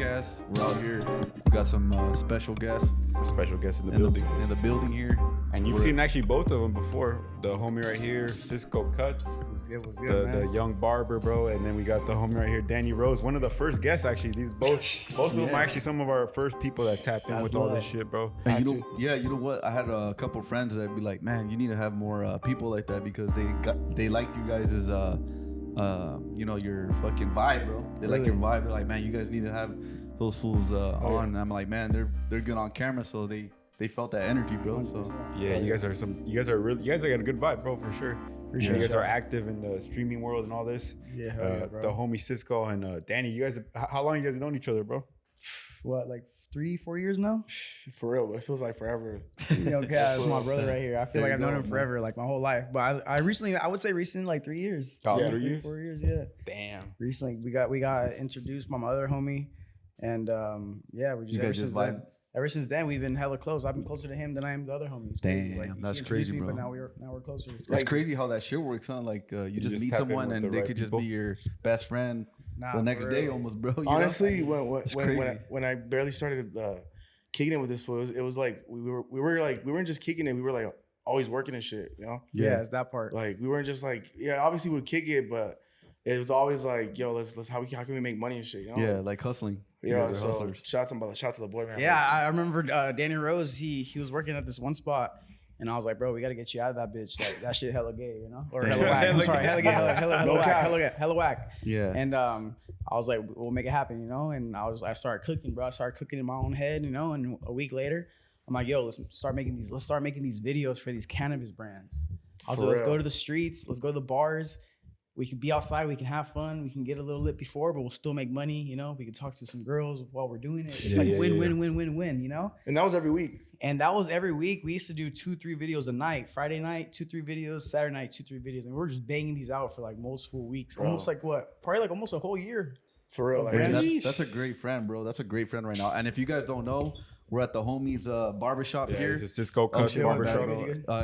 podcast. We're out here. We got some special guests. Special guests in the building. In the building here. And you've seen actually both of them before. The homie right here, Ciscocutz. Was good, the young barber, bro. And then we got the homie right here, Danny Rose. One of the first guests, actually. These both of them are actually some of our first people that tapped in with all this shit, bro. And you know what? I had a couple friends that'd be like, man, you need to have more people like that because they liked you guys as you know, your fucking vibe, bro. They like your vibe. They're like, man, you guys need to have those fools on. And I'm like, man, they're good on camera, so they felt that energy, bro. So yeah, you guys got a good vibe, bro, for sure. You guys are active in the streaming world and all this. Yeah, the homie Cisco and Danny, you guys, how long you guys known each other, bro? What, like 3-4 years now? For real, it feels like forever. Yo, that's my brother right here. I feel like I've known him forever, like my whole life. But I would say recently, like 3 years. Oh, yeah. 3 years? 4 years, yeah. Damn. Recently, we got introduced by my other homie, and yeah, we just ever since then we've been hella close. I've been closer to him than I am the other homies. Damn, like, that's crazy, bro. But now we're closer. It's crazy how that shit works, huh? Like you just meet someone and they could just be your best friend the next day almost, bro. Honestly, when I barely started kicking it with this fool, it was like we weren't just kicking it. We were like always working and shit, you know? Yeah, it's that part. Like we weren't just like, obviously we'd kick it, but it was always like, yo, let's how can we make money and shit, you know? Yeah, like hustling. Yeah, so shout to the boy, man. Yeah, I remember Danny Rose. He was working at this one spot, and I was like, bro, we gotta get you out of that bitch. Like that shit hella gay, you know, or hella whack. I'm sorry, hella gay, hella whack. Yeah. And I was like, we'll make it happen, you know. And I started cooking, bro. I started cooking in my own head, you know. And a week later, I'm like, yo, let's start making these videos for these cannabis brands. I was like, let's go to the streets, let's go to the bars. We can be outside, we can have fun, we can get a little lit before, but we'll still make money, you know? We can talk to some girls while we're doing it. It's win, you know? And that was every week. And that was every week. We used to do 2-3 videos a night. Friday night, 2-3 videos. Saturday night, 2-3 videos. And we were just banging these out for like multiple weeks. Bro. Almost like what? Probably like almost a whole year. For real. Like, that's a great friend, bro. That's a great friend right now. And if you guys don't know, we're at the homies barbershop here. This is Ciscocutz barbershop.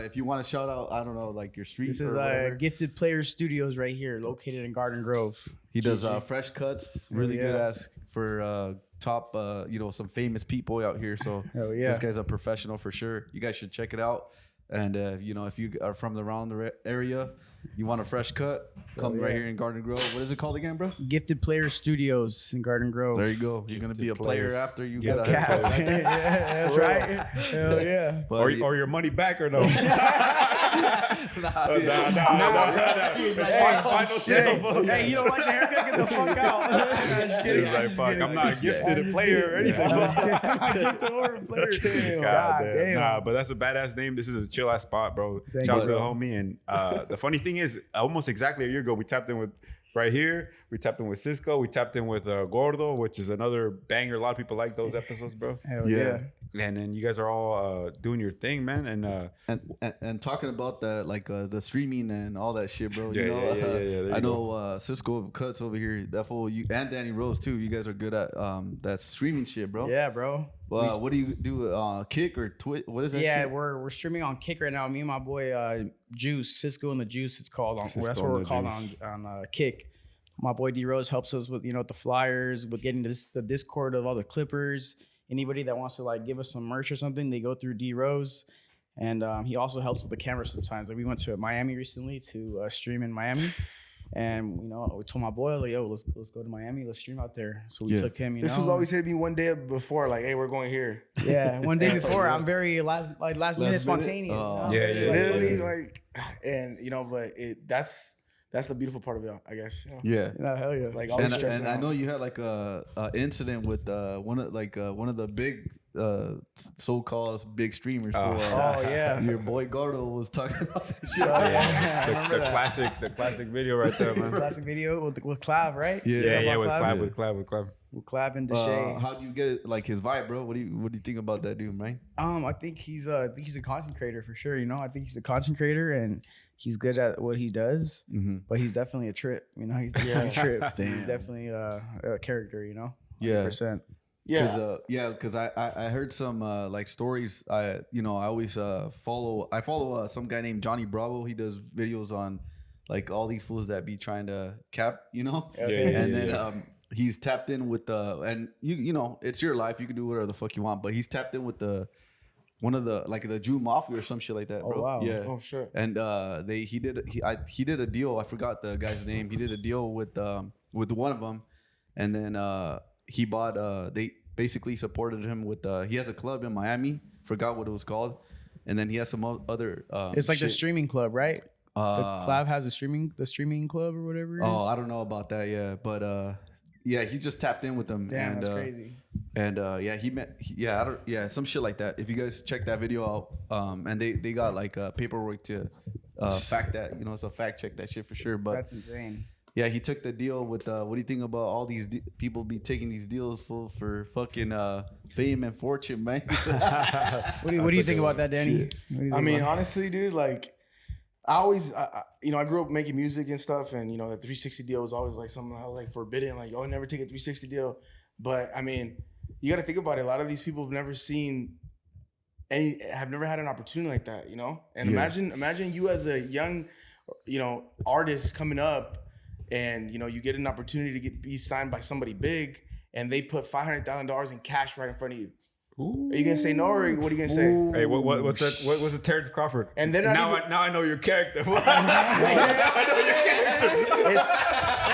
If you want to shout out, I don't know, like your street. This is Gifted Players Studios right here, located in Garden Grove. He does fresh cuts, really good ass for top, you know, some famous people out here. So this guy's a professional for sure. You guys should check it out. And you know, if you are from around the area, you want a fresh cut, come right here in Garden Grove. What is it called again, bro? Gifted Players Studios in Garden Grove. There you go. You're gonna be a player after you get a cap. Yeah, that's right. Hell yeah. Or your money back or no? Nah. Hey, you don't like the haircut? Get the fuck out. Just kidding. He's like, fuck, I'm not gifted a player or anything. I'm not gifted or a player. God damn. Nah, but that's a badass name. This is a chill ass spot, bro. Shout out to the homie. And the funny thing is, almost exactly a year ago, we tapped in with right here. We tapped in with Cisco. We tapped in with Gordo, which is another banger. A lot of people like those episodes, bro. Hell yeah. And then you guys are all doing your thing, man. And talking about the streaming and all that shit, bro. Yeah. I know Ciscocutz over here. That fool, you and Danny Rose too. You guys are good at that streaming shit, bro. Yeah, bro. What do you do? Kick or Twitch? What is that? Yeah, shit? we're streaming on Kick right now. Me and my boy Juice, Cisco and the Juice. It's called on. That's what we're called on Kick. My boy D Rose helps us with the flyers, with getting the Discord of all the Clippers. Anybody that wants to like give us some merch or something, they go through D Rose, and he also helps with the camera sometimes. Like we went to Miami recently to stream in Miami, and we told my boy like, yo, let's go to Miami, let's stream out there. So we took him. This was always said to me one day before, like, hey, we're going here. Yeah, one day before. I'm very last minute spontaneous. Literally, like, and but that's the beautiful part of it, I guess. Yeah. Hell yeah. Like, and I know you had like a incident with one of the big so-called big streamers. Your boy Gordo was talking about this shit. The classic video right there, man. Classic video with Clav, right? Yeah, with Clav. With Clav and Deshay. How do you get like his vibe, bro? What do you think about that dude, man? I think he's a content creator for sure. I think he's a content creator and he's good at what he does. Mm-hmm. But he's definitely a trip. He's definitely a trip. He's definitely a character. 100%. Because I heard some like stories. I always follow some guy named Johnny Bravo. He does videos on like all these fools that be trying to cap, and then he's tapped in with the, and you know, it's your life. You can do whatever the fuck you want, but he's tapped in with one of the like the Jew Mafia or some shit like that, bro. Oh wow. Yeah. Oh sure. And he did a deal. I forgot the guy's name. He did a deal with one of them, and then he bought. They basically supported him with. He has a club in Miami. Forgot what it was called, and then he has some other. It's like shit. the streaming club, right? The Clav has the streaming club or whatever. Oh, I don't know about that. Yeah, but yeah, he just tapped in with them. Damn, and, that's crazy. And some shit like that. If you guys check that video out, and they got like paperwork to fact that, you know, it's a fact check that shit for sure. But That's insane. yeah, he took the deal with. What do you think about all these people be taking these deals for fucking fame and fortune, man? What do you think about that, Danny? I mean, honestly, dude, like I grew up making music and stuff, and you know, the 360 deal was always like something I was like forbidden, like, oh, never take a 360 deal. But I mean, you got to think about it. A lot of these people have never had an opportunity like that, you know. And imagine you as a young, you know, artist coming up, and you know, you get an opportunity to be signed by somebody big, and they put $500,000 in cash right in front of you. Ooh. Are you gonna say no, or what are you gonna say? Hey, what's that? What was it, Terrence Crawford? And then now I know your character. Now I know your character.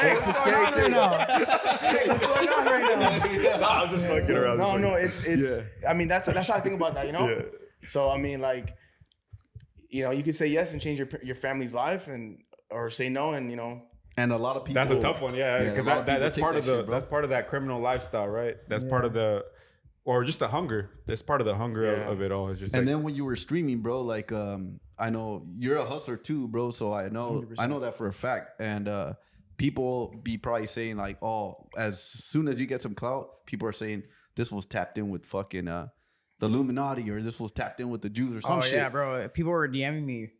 It's a scary thing. What's going on right now? No, I'm just fucking around. No, it's. I mean, that's how I think about that, you know. Yeah. So I mean, like, you know, you could say yes and change your family's life, or say no, and you know. And a lot of people. That's a tough one, yeah, because that's part of that's part of that criminal lifestyle, right? That's part of the. Or just the hunger. That's part of the hunger of it all. It's just. And then when you were streaming, bro, like I know you're a hustler too, bro. So I know 100%. That for a fact. And people be probably saying like, oh, as soon as you get some clout, people are saying this was tapped in with fucking the Illuminati, or this was tapped in with the Jews or some shit. Oh yeah, bro. People were DMing me.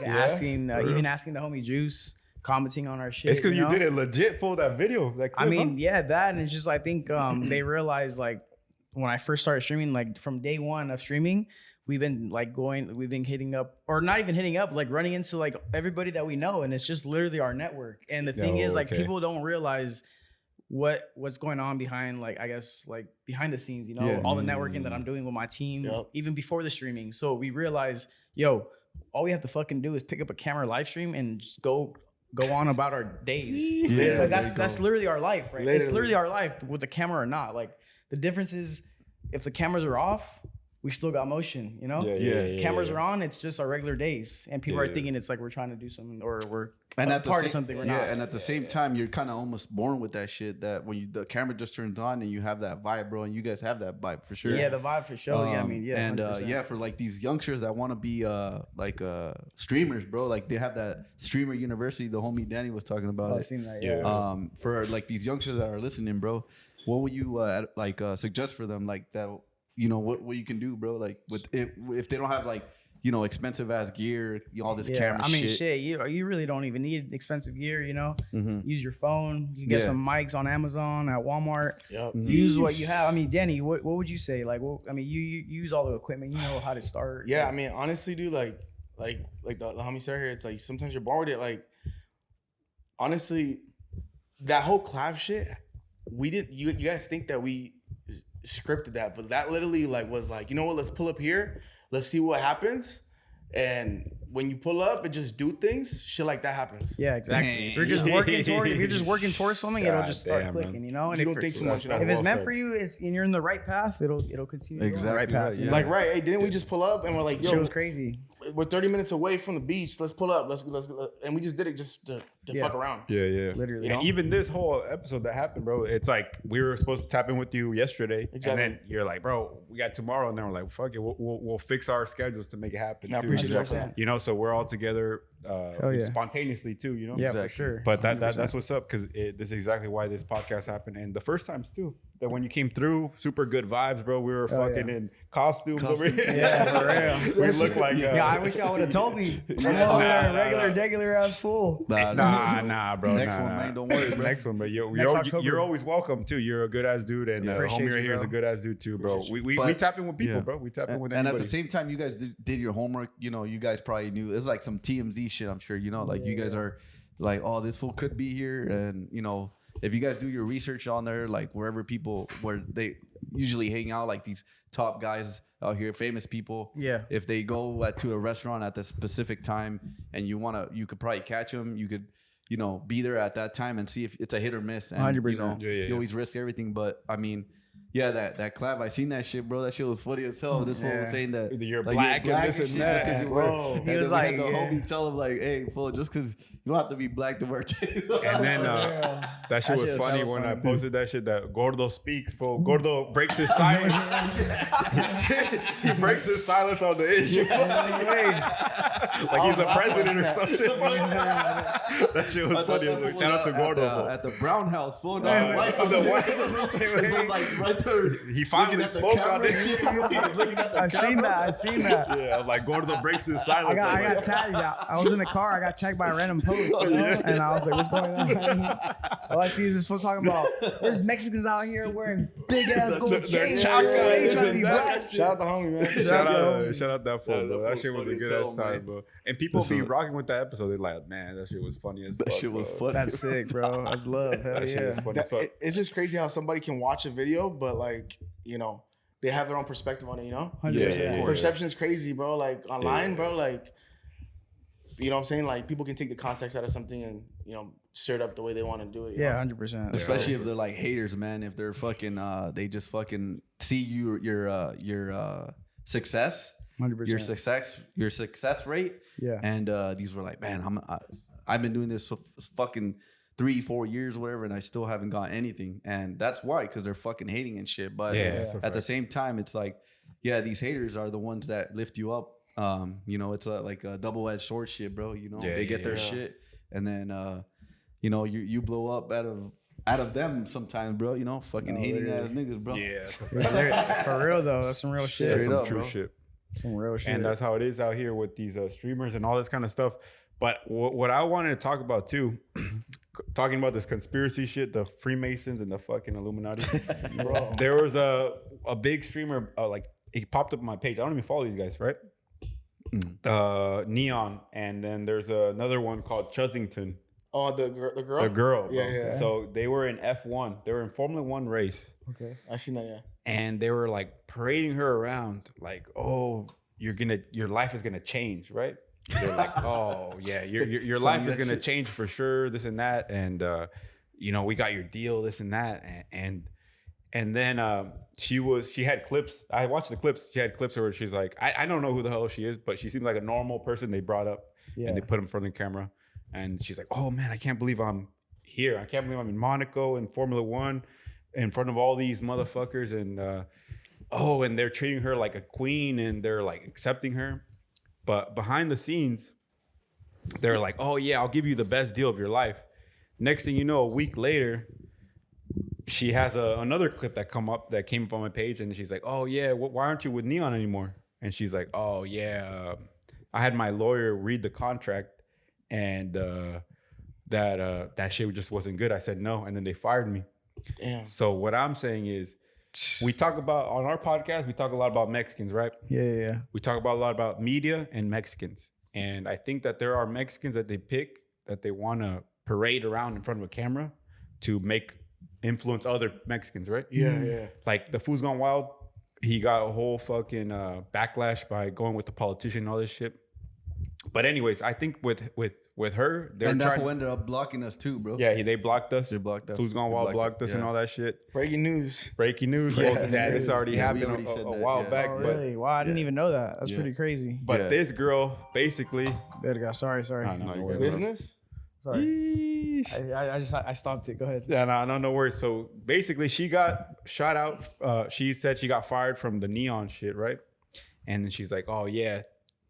Asking, even asking the homie Juice. Commenting on our shit. It's because you did it legit for that video. That clip, that, and it's just I think they realized like when I first started streaming, like from day one of streaming, we've been hitting up, or not even hitting up, like running into like everybody that we know, and it's just literally our network. And the thing is, like people don't realize what's going on behind, like I guess like behind the scenes, you know, all the networking that I'm doing with my team, even before the streaming. So we realized, all we have to fucking do is pick up a camera, live stream, and just go on about our days. Because that's literally our life, right? It's literally our life with the camera or not. Like the difference is if the cameras are off, we still got motion, you know? If cameras are on, it's just our regular days. And people are thinking it's like we're trying to do something, or we're part of something. We're not. And at the same time, you're kind of almost born with that shit, that when the camera just turns on and you have that vibe, bro, and you guys have that vibe for sure. Yeah, the vibe for sure. And 100%. For like these youngsters that want to be streamers, bro, like they have that streamer university. The homie Danny was talking about it. I've seen that. For like these youngsters that are listening, bro, what would you suggest for them, like that? You know what you can do, bro. Like with if they don't have like, you know, expensive ass gear, all this camera shit. I mean, shit, you really don't even need expensive gear, you know. Use your phone. You can get some mics on Amazon, at Walmart. Use what you have. I mean, Danny, what would you say? Like, I mean, you use all the equipment. You know how to start. Yeah, I mean, honestly, dude, like the homie said here, it's like sometimes you're bored with it. Like, honestly, that whole Clav shit, we didn't. You guys think that we scripted that, but that literally like was like, you know what, let's pull up here, let's see what happens. And when you pull up and just do things, shit like that happens. Yeah, exactly. If you're just working towards something, it'll just start clicking, you know. And you don't think too much. If it's meant for you, and you're in the right path, it'll continue. Exactly. The right path. Yeah. Like hey, didn't we just pull up and we're like, yo, shit was crazy. We're 30 minutes away from the beach. Let's pull up. Let's go. And we just did it just to fuck around. Yeah. Literally. And even this whole episode that happened, bro, it's like we were supposed to tap in with you yesterday. Exactly. And then you're like, bro, we got tomorrow. And then we're like, fuck it. We'll fix our schedules to make it happen. I appreciate that. You know, so we're all together spontaneously too, you know? Yeah, exactly. For sure. But that's what's up, because this is exactly why this podcast happened. And the first times too, that when you came through, super good vibes, bro. We were fucking in costumes over here. Yeah, for real. We look like I wish y'all would have told me. Regular ass fool. Nah, bro. Next one, man. Don't worry, bro. Next one, but you're always welcome too. You're a good ass dude, and homie right here is a good ass dude too, bro. We tap in with people, bro. We tap in with anybody. And at the same time, you guys did your homework. You know, you guys probably knew it's like some TMZ shit. I'm sure, you know, like you guys are like, oh, this fool could be here, and you know, if you guys do your research on there, like wherever where they usually hang out, like these top guys out here, famous people. Yeah. If they go to a restaurant at the specific time and you could probably catch them. You could, be there at that time and see if it's a hit or miss. And, 100%. You always risk everything. But I mean, yeah, that Clav, I seen that shit, bro. That shit was funny as hell. This fool was saying that you're black and this and shit, that. just 'cause you wear. Bro. He was like, the homie tell him like, hey, fool, just because you don't have to be black to wear tattoos. And then that shit was funny when I posted that shit that Gordo speaks, bro. Gordo breaks his silence. He breaks his silence on the issue. Like he's the president or some shit. That shit was funny. Shout out to Gordo. At the Brown House, fool. The White House. Like right there. He finally spoke on this shit. I seen that. Yeah, like Gordo breaks his silence. I got tagged. I was in the car. I got tagged by a random post, and I was like, "What's going on?" All I see is this fool talking about there's Mexicans out here wearing big ass gold chains. Shout out the homie, man. Shout out that fool, bro. That shit was a good ass time, bro. And people be rocking with that episode. They're like, man, that shit was funny as fuck. That shit was funny. That's sick, bro. That's love. Hell That shit yeah. was funny as fuck. It's just crazy how somebody can watch a video, but like, they have their own perspective on it, 100%. Perception is crazy, bro. Like online, bro, like, you know what I'm saying? Like people can take the context out of something and, stir it up the way they want to do it. Yeah, 100%. Especially if they're like haters, man. If they're fucking, they just fucking see your success, 100%. your success rate. Yeah. And these were like, man, I've been doing this fucking 3-4 years, whatever, and I still haven't got anything. And that's why, because they're fucking hating and shit. But at the same time, it's like, yeah, these haters are the ones that lift you up. It's like a double-edged sword shit, bro. They get their shit, and then you blow up out of them sometimes, bro. Fucking hating ass niggas, bro. Yeah, For real though, that's some real shit. That's some up, true bro. shit. Some real shit. And that's how it is out here with these streamers and all this kind of stuff. But what I wanted to talk about too, talking about this conspiracy shit, the Freemasons and the fucking Illuminati. Bro. There was a big streamer, like it popped up on my page. I don't even follow these guys, right? Neon, and then there's another one called Chuzzington. Oh, the girl? The girl. Yeah, bro. yeah. So they were in F1. They were in Formula One race. Okay. I seen that, yeah. And they were like parading her around, like, "Oh, your life is gonna change, right?" They're like, "Oh, yeah, your life is gonna change for sure, this and that, and we got your deal, this and that, and then she had clips. I watched the clips. She had clips where she's like, I don't know who the hell she is, but she seemed like a normal person they brought up, and they put in front of the camera, and she's like, "Oh man, I can't believe I'm here. I can't believe I'm in Monaco in Formula One." In front of all these motherfuckers, and and they're treating her like a queen, and they're like accepting her. But behind the scenes, they're like, "Oh yeah, I'll give you the best deal of your life." Next thing you know, a week later, she has another clip that came up on my page, and she's like, "Oh yeah, why aren't you with Neon anymore?" And she's like, "Oh yeah, I had my lawyer read the contract, and that shit just wasn't good. I said no, and then they fired me." Damn. So what I'm saying is, we talk about on our podcast, we talk a lot about Mexicans, right? Yeah. We talk about a lot about media and Mexicans. And I think that there are Mexicans that they pick that they want to parade around in front of a camera to influence other Mexicans, right? Yeah. Like the Fool's Gone Wild, he got a whole fucking backlash by going with the politician and all this shit. But anyways, I think with her, they're and trying. that ended up blocking us too, bro. Yeah, they blocked us. They blocked us. Fool's Gone Wild blocked us and all that shit. Breaking news. Yeah, this already happened already a while back. Oh, really? Wow, I didn't even know that. That's pretty crazy. But this girl basically. There we go. Sorry. No, Business? Sorry. I stopped it. Go ahead. Yeah, no worries. So basically, she got shot out. She said she got fired from the Neon shit, right? And then she's like, "Oh yeah,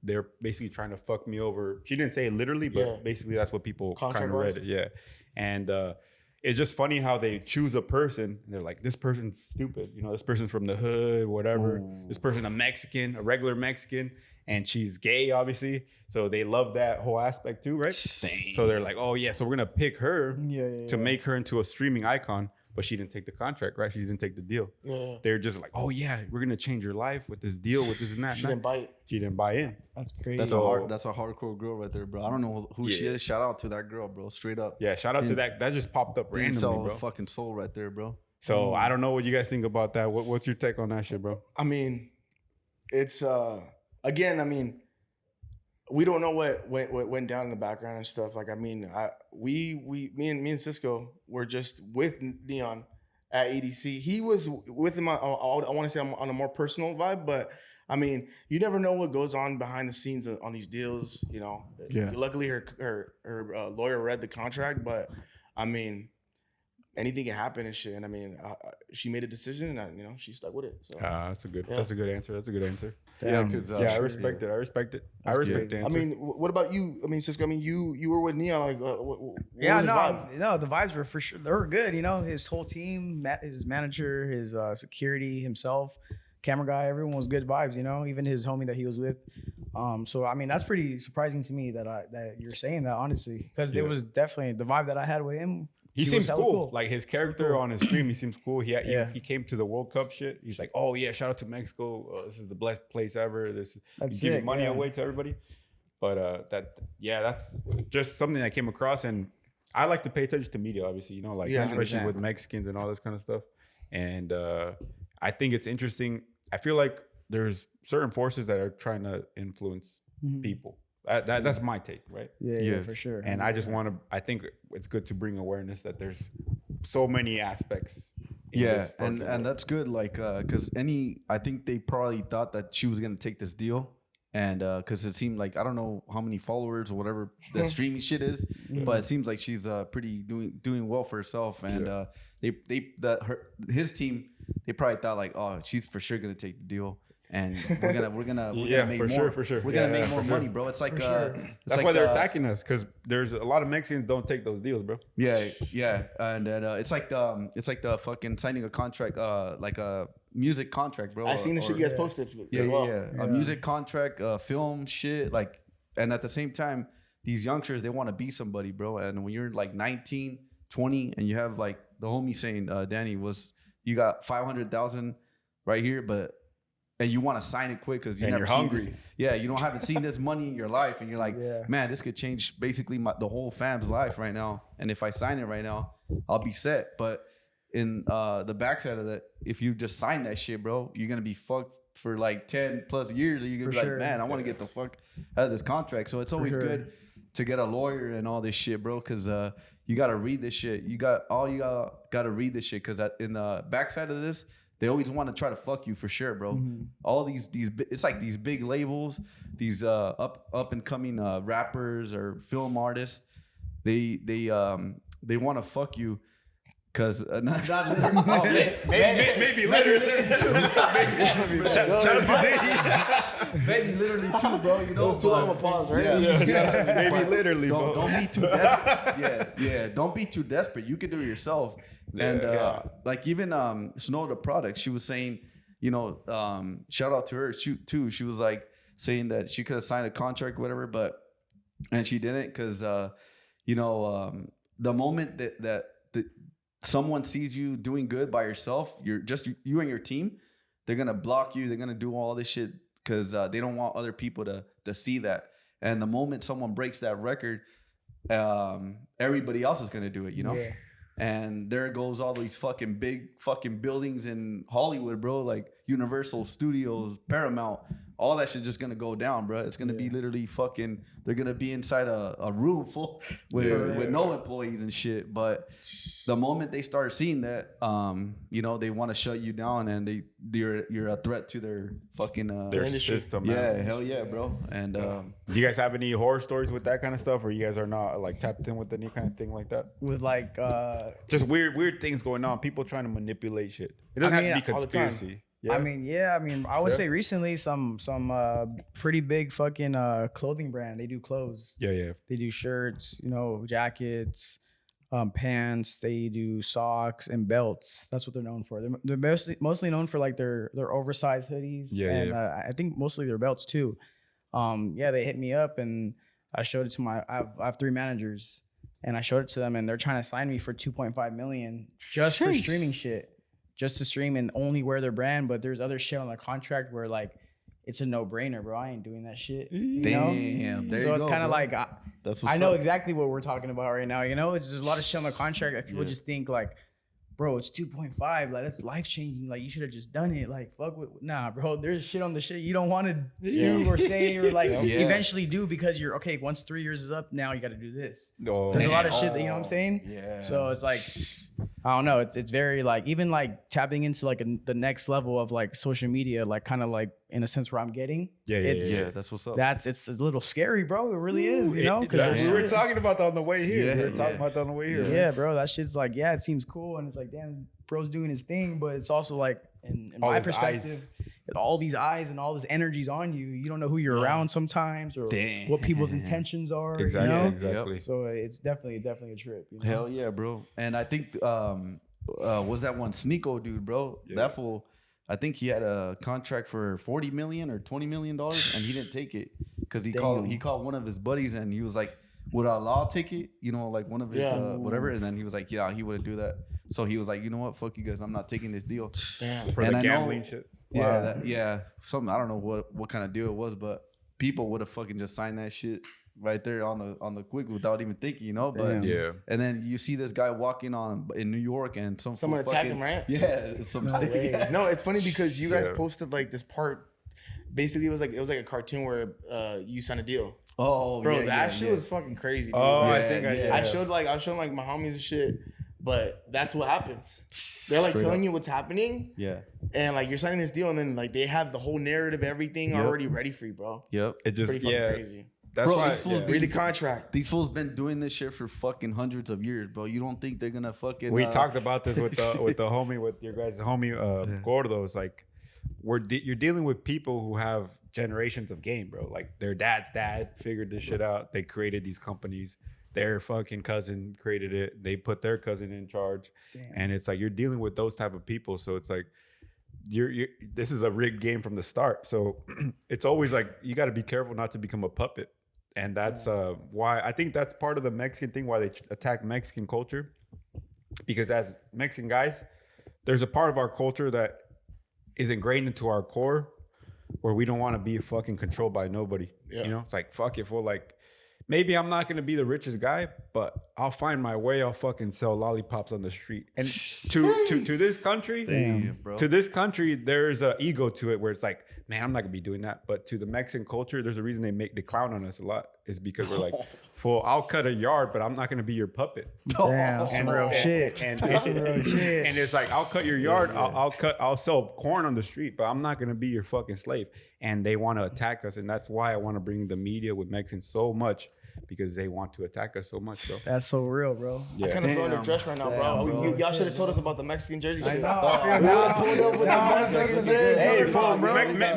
they're basically trying to fuck me over." She didn't say it literally, but basically that's what people kind of read it. Yeah, and it's just funny how they choose a person. And they're like, "This person's stupid. This person's from the hood, whatever. Ooh. This person a regular Mexican." And she's gay, obviously. So they love that whole aspect too, right? Dang. So they're like, "Oh, yeah, so we're going to pick her to make her into a streaming icon." but she didn't take the contract, right? She didn't take the deal. Yeah. They're just like, oh yeah, we're gonna change your life with this deal, with this and that. She didn't buy it. She didn't buy in. That's crazy. That's a hardcore girl right there, bro. I don't know who she is. Shout out to that girl, bro. Straight up. Yeah, shout out to that. That just popped up randomly, bro. Fucking soul right there, bro. So I don't know what you guys think about that. What's your take on that shit, bro? I mean, it's again. I mean, we don't know what went down in the background and stuff. Like, I mean, me and Cisco were just with Neon at EDC. He was with him. I want to say on a more personal vibe, but I mean, you never know what goes on behind the scenes on these deals. You know, luckily her lawyer read the contract, but I mean, anything can happen and shit. And I mean, she made a decision, and she stuck with it. So that's a good answer. That's a good answer. Yeah, because I respect it. I respect it. I respect the answer. I mean, what about you? I mean, Cisco. I mean, you were with Neon. Like, the vibes were for sure. They were good. His whole team, his manager, his security, himself, camera guy, everyone was good vibes. Even his homie that he was with. So I mean, that's pretty surprising to me that you're saying that, honestly, because it was definitely the vibe that I had with him. He seems cool. Like his character on his stream, he seems cool. He came to the World Cup shit. He's like, oh yeah, shout out to Mexico. This is the best place ever. He's giving money away to everybody. But that's just something I came across, and I like to pay attention to media, obviously. Especially with Mexicans and all this kind of stuff. And I think it's interesting. I feel like there's certain forces that are trying to influence people. That's my take, right? Yeah, for sure. And I just I think it's good to bring awareness that there's so many aspects. And that's good. Like, because I think they probably thought that she was gonna take this deal, and because it seemed like, I don't know how many followers or whatever the streaming shit is, but it seems like she's pretty doing well for herself. And his team, they probably thought like, oh, she's for sure gonna take the deal. And we're gonna make more. For sure. We're gonna make more money, bro. It's like that's why they're attacking us, because there's a lot of Mexicans don't take those deals, bro. Yeah. And then it's like the fucking signing a contract, like a music contract, bro. I seen the shit you guys posted as well. A music contract, film shit, like. And at the same time, these youngsters, they want to be somebody, bro. And when you're like 19, 20, and you have like the homie saying, Danny, you got 500,000 right here, and you want to sign it quick because you're hungry. Haven't seen this money in your life, and you're like, man, this could change basically the whole fam's life right now. And if I sign it right now, I'll be set. But in the backside of that, if you just sign that shit, bro, you're gonna be fucked for like 10 plus years, or you're gonna be like, man, I want to get the fuck out of this contract. So it's always good to get a lawyer and all this shit, bro, because you gotta read this shit. You gotta read this shit, because in the backside of this, they always want to try to fuck you for sure, bro. All these it's like these big labels, these up and coming rappers or film artists. They want to fuck you, because not literally. Maybe literally too. Maybe literally too, bro. Those two long a pause, right? Maybe literally. Don't be too desperate. Don't be too desperate. You can do it yourself. And like even Snow the Product, she was saying, shout out to her too. She was like saying that she could have signed a contract, whatever, and she didn't, because the moment that someone sees you doing good by yourself, you and your team, they're gonna block you. They're gonna do all this shit because they don't want other people to see that. And the moment someone breaks that record, everybody else is gonna do it. Yeah. And there goes all these fucking big fucking buildings in Hollywood, bro, like Universal Studios, Paramount. All that shit just gonna go down, bro. It's gonna be literally fucking. They're gonna be inside a room full with no employees and shit. But the moment they start seeing that, they want to shut you down, and you're a threat to their fucking their system. Yeah, hell yeah, bro. And do you guys have any horror stories with that kind of stuff, or you guys are not like tapped in with any kind of thing like that? With like just weird things going on, people trying to manipulate shit. It doesn't have to be conspiracy. Yeah. I mean, I would say recently some pretty big fucking clothing brand. They do clothes. Yeah. They do shirts, jackets, pants. They do socks and belts. That's what they're known for. They're mostly known for like their oversized hoodies. I think mostly their belts too. They hit me up, and I showed it to I have 3 managers. and I showed it to them, and they're trying to sign me for 2.5 million just for streaming shit, just to stream and only wear their brand. But there's other shit on the contract where like it's a no brainer, bro. I ain't doing that shit. Damn. So it's kind of like I know up. exactly what we're talking about right now. You know, there's a lot of shit on the contract that people just think like, bro, it's 2.5. Like that's life changing. Like you should have just done it. Like fuck with nah, bro. There's shit on the shit you don't want to do or say or like eventually do because you're okay. Once 3 years is up, now you got to do this. There's a lot of shit that you know what I'm saying. Yeah. So it's like I don't know. It's very like even like tapping into like the next level of like social media, like kind of like in a sense where I'm getting. Yeah. That's what's up. It's a little scary, bro. It really is. You know, because we were talking about that on the way here. Yeah, we were talking about that on the way here. Yeah, bro. That shit's like, it seems cool, and it's like, damn, bro's doing his thing, but it's also like, in my perspective, all these eyes and all this energy's on you. You don't know who you're around sometimes or what people's intentions are. Exactly. You know? Exactly. So it's definitely a trip. You know? Hell yeah, bro. And I think was that one Sneeko dude, bro? Yeah. That fool. I think he had a contract for $40 million or $20 million, and he didn't take it because he called one of his buddies, and he was like, "Would Allah take it?" You know, like one of his whatever. And then he was like, "Yeah, he wouldn't do that." So he was like, "You know what? Fuck you guys. I'm not taking this deal." Damn. For the gambling shit. Yeah, something I don't know what kind of deal it was, but people would have fucking just signed that shit right there on the quick without even thinking, you know. But and then you see this guy walking in New York, and someone attacked him, right? Yeah, No, it's funny because you guys posted like this part. Basically, it was like a cartoon where you signed a deal. Oh, bro, that shit was fucking crazy. Dude. Oh, I think I showed like my homies and shit. But that's what happens. They're like telling you what's happening. Yeah. And like you're signing this deal, and then like they have the whole narrative, everything already ready for you, bro. Yep. It just pretty fucking crazy. That's bro, why read the contract. These fools been doing this shit for fucking hundreds of years, bro. You don't think they're gonna fucking? We talked about this with your guys' homie Gordo. It's like you're dealing with people who have generations of game, bro. Like their dad's dad figured this shit out. They created these companies. Their fucking cousin created it. They put their cousin in charge. Damn. And it's like you're dealing with those type of people. So it's like this is a rigged game from the start. So it's always like you got to be careful not to become a puppet. And that's why I think that's part of the Mexican thing, why they attack Mexican culture. Because as Mexican guys, there's a part of our culture that is ingrained into our core where we don't want to be fucking controlled by nobody. Yeah. You know, it's like, fuck it, fool. Like, maybe I'm not going to be the richest guy, but I'll find my way. I'll fucking sell lollipops on the street. And to this country, to this country, there's an ego to it where it's like, man, I'm not going to be doing that. But to the Mexican culture, there's a reason they clown on us a lot. Is because we're like, fool, I'll cut a yard, but I'm not going to be your puppet. Damn, some real shit. And it's like, I'll cut your yard. I'll sell corn on the street, but I'm not going to be your fucking slave. And they want to attack us. And that's why I want to bring the media with Mexicans so much, because they want to attack us so much, bro. That's so real, bro. Yeah. I kind of feel underdressed right now, bro. Y'all should have told us about the Mexican jersey shit.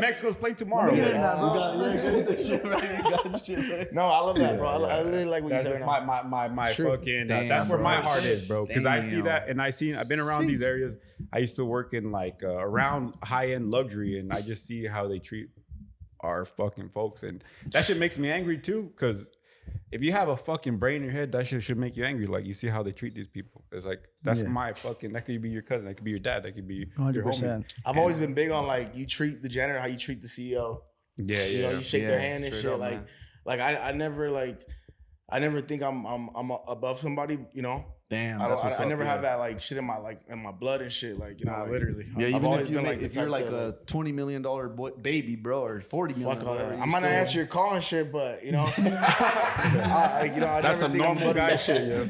Mexico's playing tomorrow. No, I love that, bro. I really like what you said right now. My fucking, that's where my heart is, bro. Because I see that, and I've been around these areas. I used to work in like around high-end luxury, and I just see how they treat our fucking folks. And that shit makes me angry too, because if you have a fucking brain in your head, that shit should make you angry. Like, you see how they treat these people. It's like, that's my fucking, that could be your cousin, that could be your dad, that could be 100%. Your homie. I've always been big on like, you treat the janitor how you treat the CEO. Yeah, you know, you shake their hand and shit. Up, like I never think I'm above somebody, you know. Damn, I never have that like shit in my blood and shit, like, you know, like, literally. Yeah, even if you're like a $20 million baby, bro, or $40 million. I'm not gonna answer your call and shit, but you know, I that's never a normal guy shit.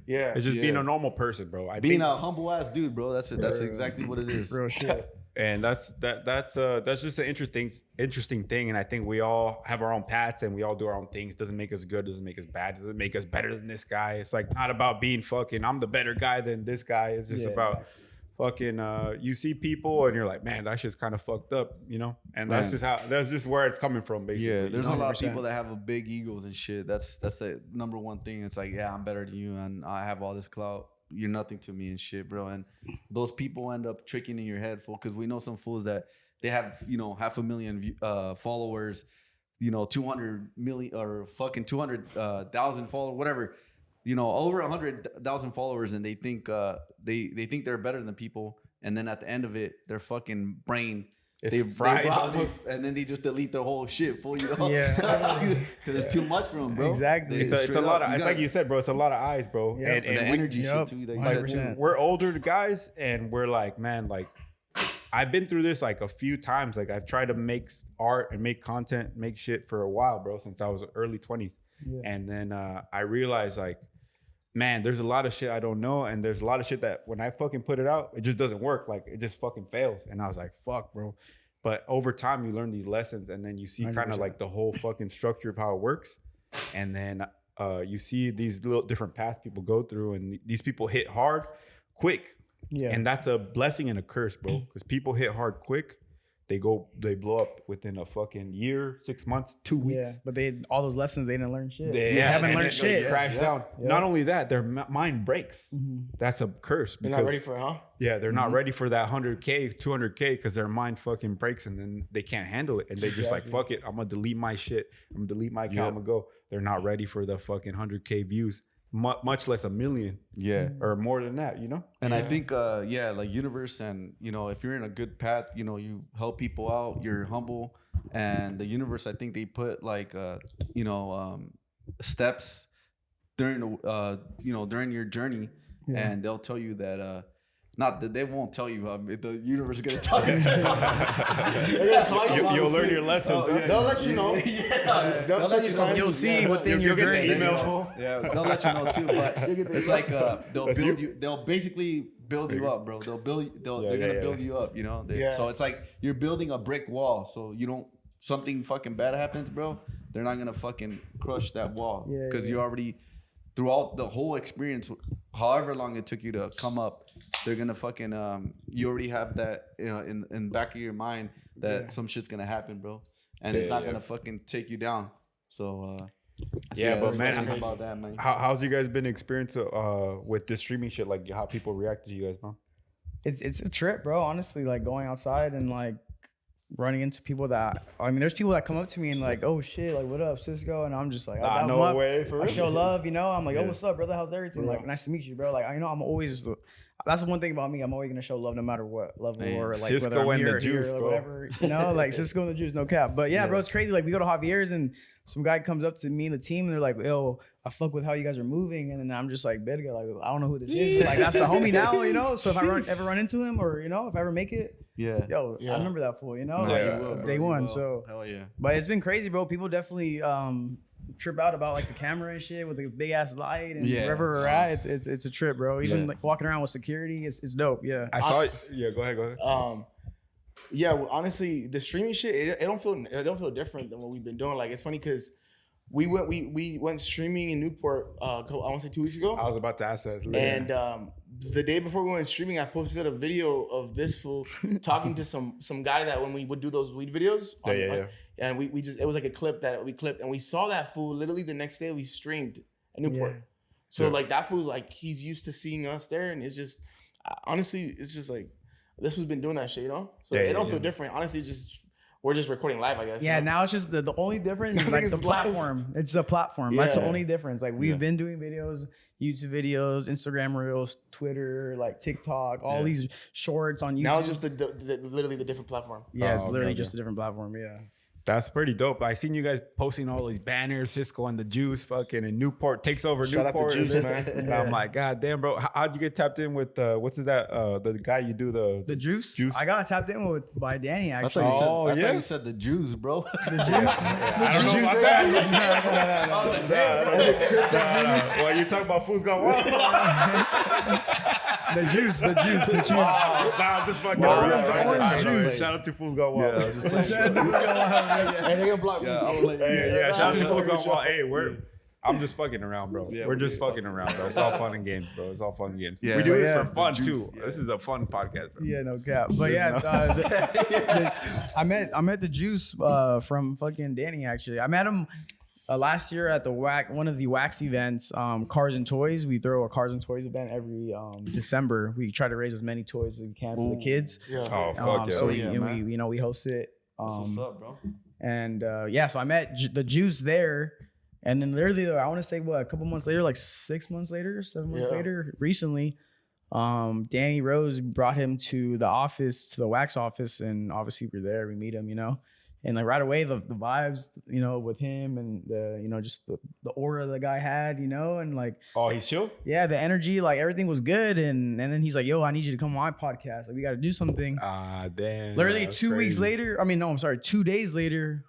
Yeah, it's just being a normal person, bro. Being a humble ass dude, bro. That's it. That's exactly what it is. Real shit. And that's just an interesting thing. And I think we all have our own paths and we all do our own things. Doesn't make us good, doesn't make us bad, doesn't make us better than this guy. It's like not about being fucking, I'm the better guy than this guy. It's just about fucking you see people and you're like, man, that shit's kind of fucked up, you know? And that's just where it's coming from, basically. Yeah, there's 100%. A lot of people that have a big egos and shit. That's the number one thing. It's like, yeah, I'm better than you and I have all this clout. You're nothing to me and shit, bro. And those people end up tricking in your head, fool. Because we know some fools that they have, 500,000 followers, 200 million or fucking 200,000 followers, whatever. over 100,000 followers, and they think they think they're better than people, and then at the end of it, their fucking brain. They and then they just delete their whole shit for you. Yeah, because it's too much for them, bro. Exactly. It's a lot of. It's like you said, bro. It's a lot of eyes, bro. Yeah. And the energy shit too. That you said too. We're older guys, and we're like, man, like I've been through this like a few times. Like I've tried to make art and make content, make shit for a while, bro. Since I was early 20s, and then I realized like, man, there's a lot of shit I don't know, and there's a lot of shit that when I fucking put it out, it just doesn't work. Like it just fucking fails. And I was like, fuck, bro. But over time, you learn these lessons, and then you see kind of like the whole fucking structure of how it works, and then you see these little different paths people go through, and these people hit hard, quick, and that's a blessing and a curse, bro. Because people hit hard quick. They blow up within a fucking year, 6 months, 2 weeks. Yeah, but all those lessons, they didn't learn shit. They haven't learned shit. Crash down. Yeah. Not only that, their mind breaks. Mm-hmm. That's a curse. They're not ready for it, huh? Yeah, they're not ready for that 100K, 200K, because their mind fucking breaks, and then they can't handle it. And they just like, fuck it, I'm going to delete my shit. I'm going to delete my account. I'm going to go. They're not ready for the fucking 100K views. Much less a million, or more than that, And I think, like universe, and if you're in a good path, you help people out, you're humble, and the universe, I think they put like, steps during during your journey, and they'll tell you that. Not that they won't tell you. The universe is gonna tell you. You'll learn your lessons. They'll let you know. They'll let you know. You'll see within your journey. Yeah, they'll let you know too. But it's like they'll build you. They'll basically build you up, bro. They're gonna build you up. So it's like you're building a brick wall. So something fucking bad happens, bro. They're not gonna fucking crush that wall because you already throughout the whole experience, however long it took you to come up. They're gonna fucking you already have that in the back of your mind that some shit's gonna happen, bro, and it's not gonna fucking take you down. So but man, about that, man. How's you guys been experience with this streaming shit? Like how people react to you guys, man? It's a trip, bro. Honestly, like going outside and like running into people that there's people that come up to me and like, oh shit, like what up, Cisco? And I'm just like, no way, for real. I show love, I'm like, oh, what's up, brother? How's everything? Like, nice to meet you, bro. Like, I'm always. That's the one thing about me. I'm always gonna show love no matter what level or like Cisco whether I'm and here the or juice, here or bro. whatever. Like Cisco and the juice, no cap. But bro, it's crazy. Like we go to Javier's and some guy comes up to me and the team and they're like, yo, I fuck with how you guys are moving. And then I'm just like, like I don't know who this is, but like that's the homie now, So if I ever run into him or if I ever make it, I remember that fool, like day one. So hell yeah. But it's been crazy, bro. People definitely trip out about like the camera and shit with the big ass light and wherever we're at, it's a trip, bro. Even like walking around with security, it's dope. Yeah, I saw it. Yeah, go ahead. Well, honestly, the streaming shit, it don't feel different than what we've been doing. Like it's funny because we went streaming in Newport. I want to say 2 weeks ago. I was about to ask that. And the day before we went streaming, I posted a video of this fool talking to some guy that when we would do those weed videos. And we just, it was like a clip that we clipped, and we saw that fool literally the next day we streamed in Newport. Yeah. So like that fool, like he's used to seeing us there, and it's just, honestly, it's just like, this fool's been doing that shit, So it don't feel different. Honestly, we're just recording live, I guess. Yeah, now it's just the only difference is like the platform. Live. It's a platform. That's the only difference. Like we've been doing videos, YouTube videos, Instagram Reels, Twitter, like TikTok, all these shorts on YouTube. Now it's just literally the different platform. Yeah, it's literally just a different platform. Yeah. That's pretty dope. I seen you guys posting all these banners, Cisco and the Juice, fucking, and Newport takes over Shout Newport. Shout out the Juice, man. And I'm like, God damn, bro. How'd you get tapped in with what's that? The guy you do the Juice? I got tapped in by Danny, actually. I thought you said the Juice, bro. The Juice? The Juice. Well, you talking about Foo's Gone Wild. The juice. Nah, I'm just fucking around. Juice. Shout out to Fools Gone Wild. And they're gonna block me. Shout out to Fools Gone Wild. Hey, I'm just fucking around, bro. We're just fucking around, bro. It's all fun and games, bro. It's all fun and games. We do this for fun too. This is a fun podcast, bro. Yeah, no cap. But I met the Juice from fucking Danny, actually. I met him last year at the one of the wax events, Cars and Toys. We throw a Cars and Toys event every December. We try to raise as many toys as we can for the kids. Yeah. Oh, fuck yeah. So we host it. What's up, bro? And so I met the Juice there. And then literally, I want to say a couple months later, like 6 months later, 7 months later, recently, Danny Rose brought him to the office, to the wax office, and obviously we're there. We meet him, and like right away the vibes, with him and the just the aura the guy had, and like he's chill. Yeah, the energy, like everything was good, and then he's like, "Yo, I need you to come on my podcast. Like we got to do something." Damn. Literally 2 weeks later, 2 days later,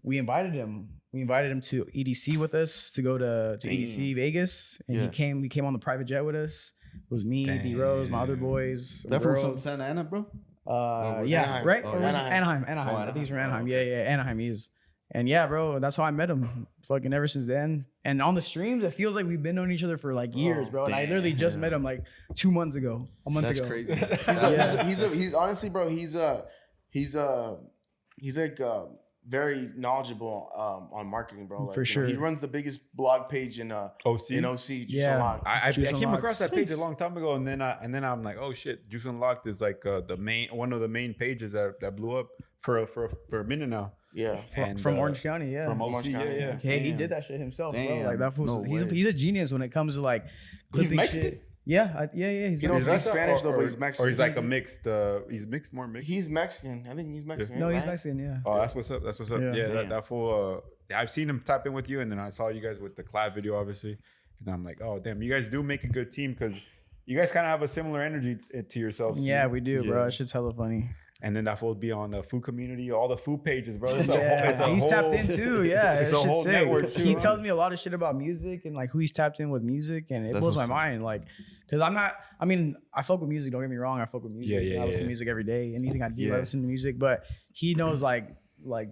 we invited him. We invited him to EDC with us to go to EDC Vegas, and he came on the private jet with us. It was me, D Rose, my other boys. That from Santa Ana, bro? Anaheim. Right? Or Anaheim. I think he's from Anaheim. Yeah, Anaheim he is. And yeah, bro, that's how I met him. Fucking ever since then. And on the streams, it feels like we've been knowing each other for like years, bro. And I literally just met him like 2 months ago, a month ago. That's crazy. He's honestly, bro. He's like very knowledgeable on marketing, bro. Like, for sure. He runs the biggest blog page in OC. Yeah. I came across that page a long time ago, and then I'm like, oh shit, Juice Unlocked is like one of the main pages that blew up for a minute now. Yeah, from Orange County, from OC, yeah. Hey, he did that shit himself, bro. Like that fool's he's a genius when it comes to like clipping shit. Yeah. He don't speak Spanish though, but he's Mexican. Or he's like a mixed. He's more mixed. He's Mexican. I think he's Mexican. No, he's Mexican. Yeah. Oh, that's what's up. Yeah, that fool. I've seen him tap in with you, and then I saw you guys with the Clav video, obviously, and I'm like, oh damn, you guys do make a good team because you guys kind of have a similar energy to yourselves. Yeah, we do, bro. That shit's hella funny. And then that fool be on the Foo community, all the Foo pages, bro. It's he's tapped in too. Yeah, it's a whole network too. He tells me a lot of shit about music and like who he's tapped in with music, and it blows my mind. Like, cause I fuck with music. Don't get me wrong, I fuck with music. I listen to music every day. Anything I do, I listen to music. But he knows like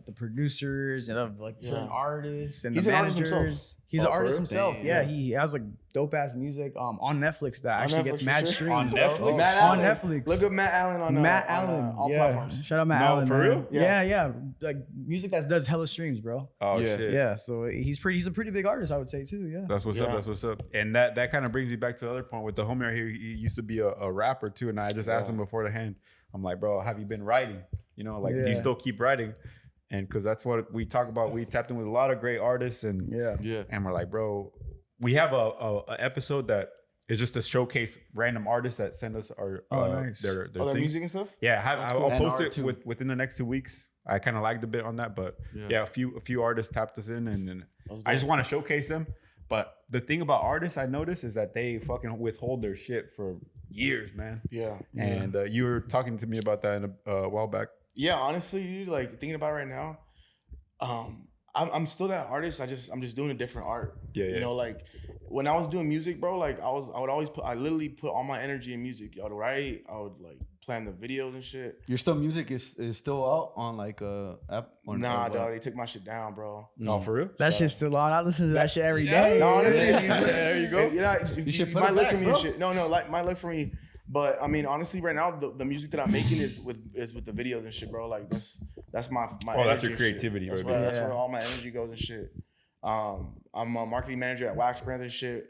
the producers and of like certain artists and the managers. He's an artist himself. Yeah, he has like dope ass music on Netflix that actually gets mad streams. On Netflix. On Netflix. Look up Matt Allen on all platforms. Shout out Matt Allen. For real? Yeah. Like music that does hella streams, bro. Oh shit. Yeah. So he's a pretty big artist, I would say too. Yeah. That's what's up. And that kind of brings me back to the other point with the homie right here. He used to be a rapper too, and I just asked him before the hand. I'm like, bro, have you been writing? Do you still keep writing? And because that's what we talk about. We tapped in with a lot of great artists, and and we're like, bro, we have a episode that is just to showcase random artists that send us our their music and stuff. Yeah, I'll post it within the next 2 weeks. I kind of lagged a bit on that, but a few artists tapped us in, and I just want to showcase them. But the thing about artists I noticed is that they fucking withhold their shit for years, man. Yeah. And you were talking to me about that in a while back. Yeah, honestly, dude, like thinking about it right now, I'm still that artist. I'm just doing a different art. Yeah. Like when I was doing music, bro, like I literally put all my energy in music. I would write, I would like plan the videos and shit. Your music is still out on like app? Nah, dog, they took my shit down, bro. Oh, for real? That shit's still on. I listen to that shit every day. No, honestly, there you go. You should might look for me and shit. No, like might look for me. But I mean, honestly, right now the music that I'm making is with the videos and shit, bro. Like that's my energy. That's your creativity, right? That's where all my energy goes and shit. I'm a marketing manager at Wax Brands and shit.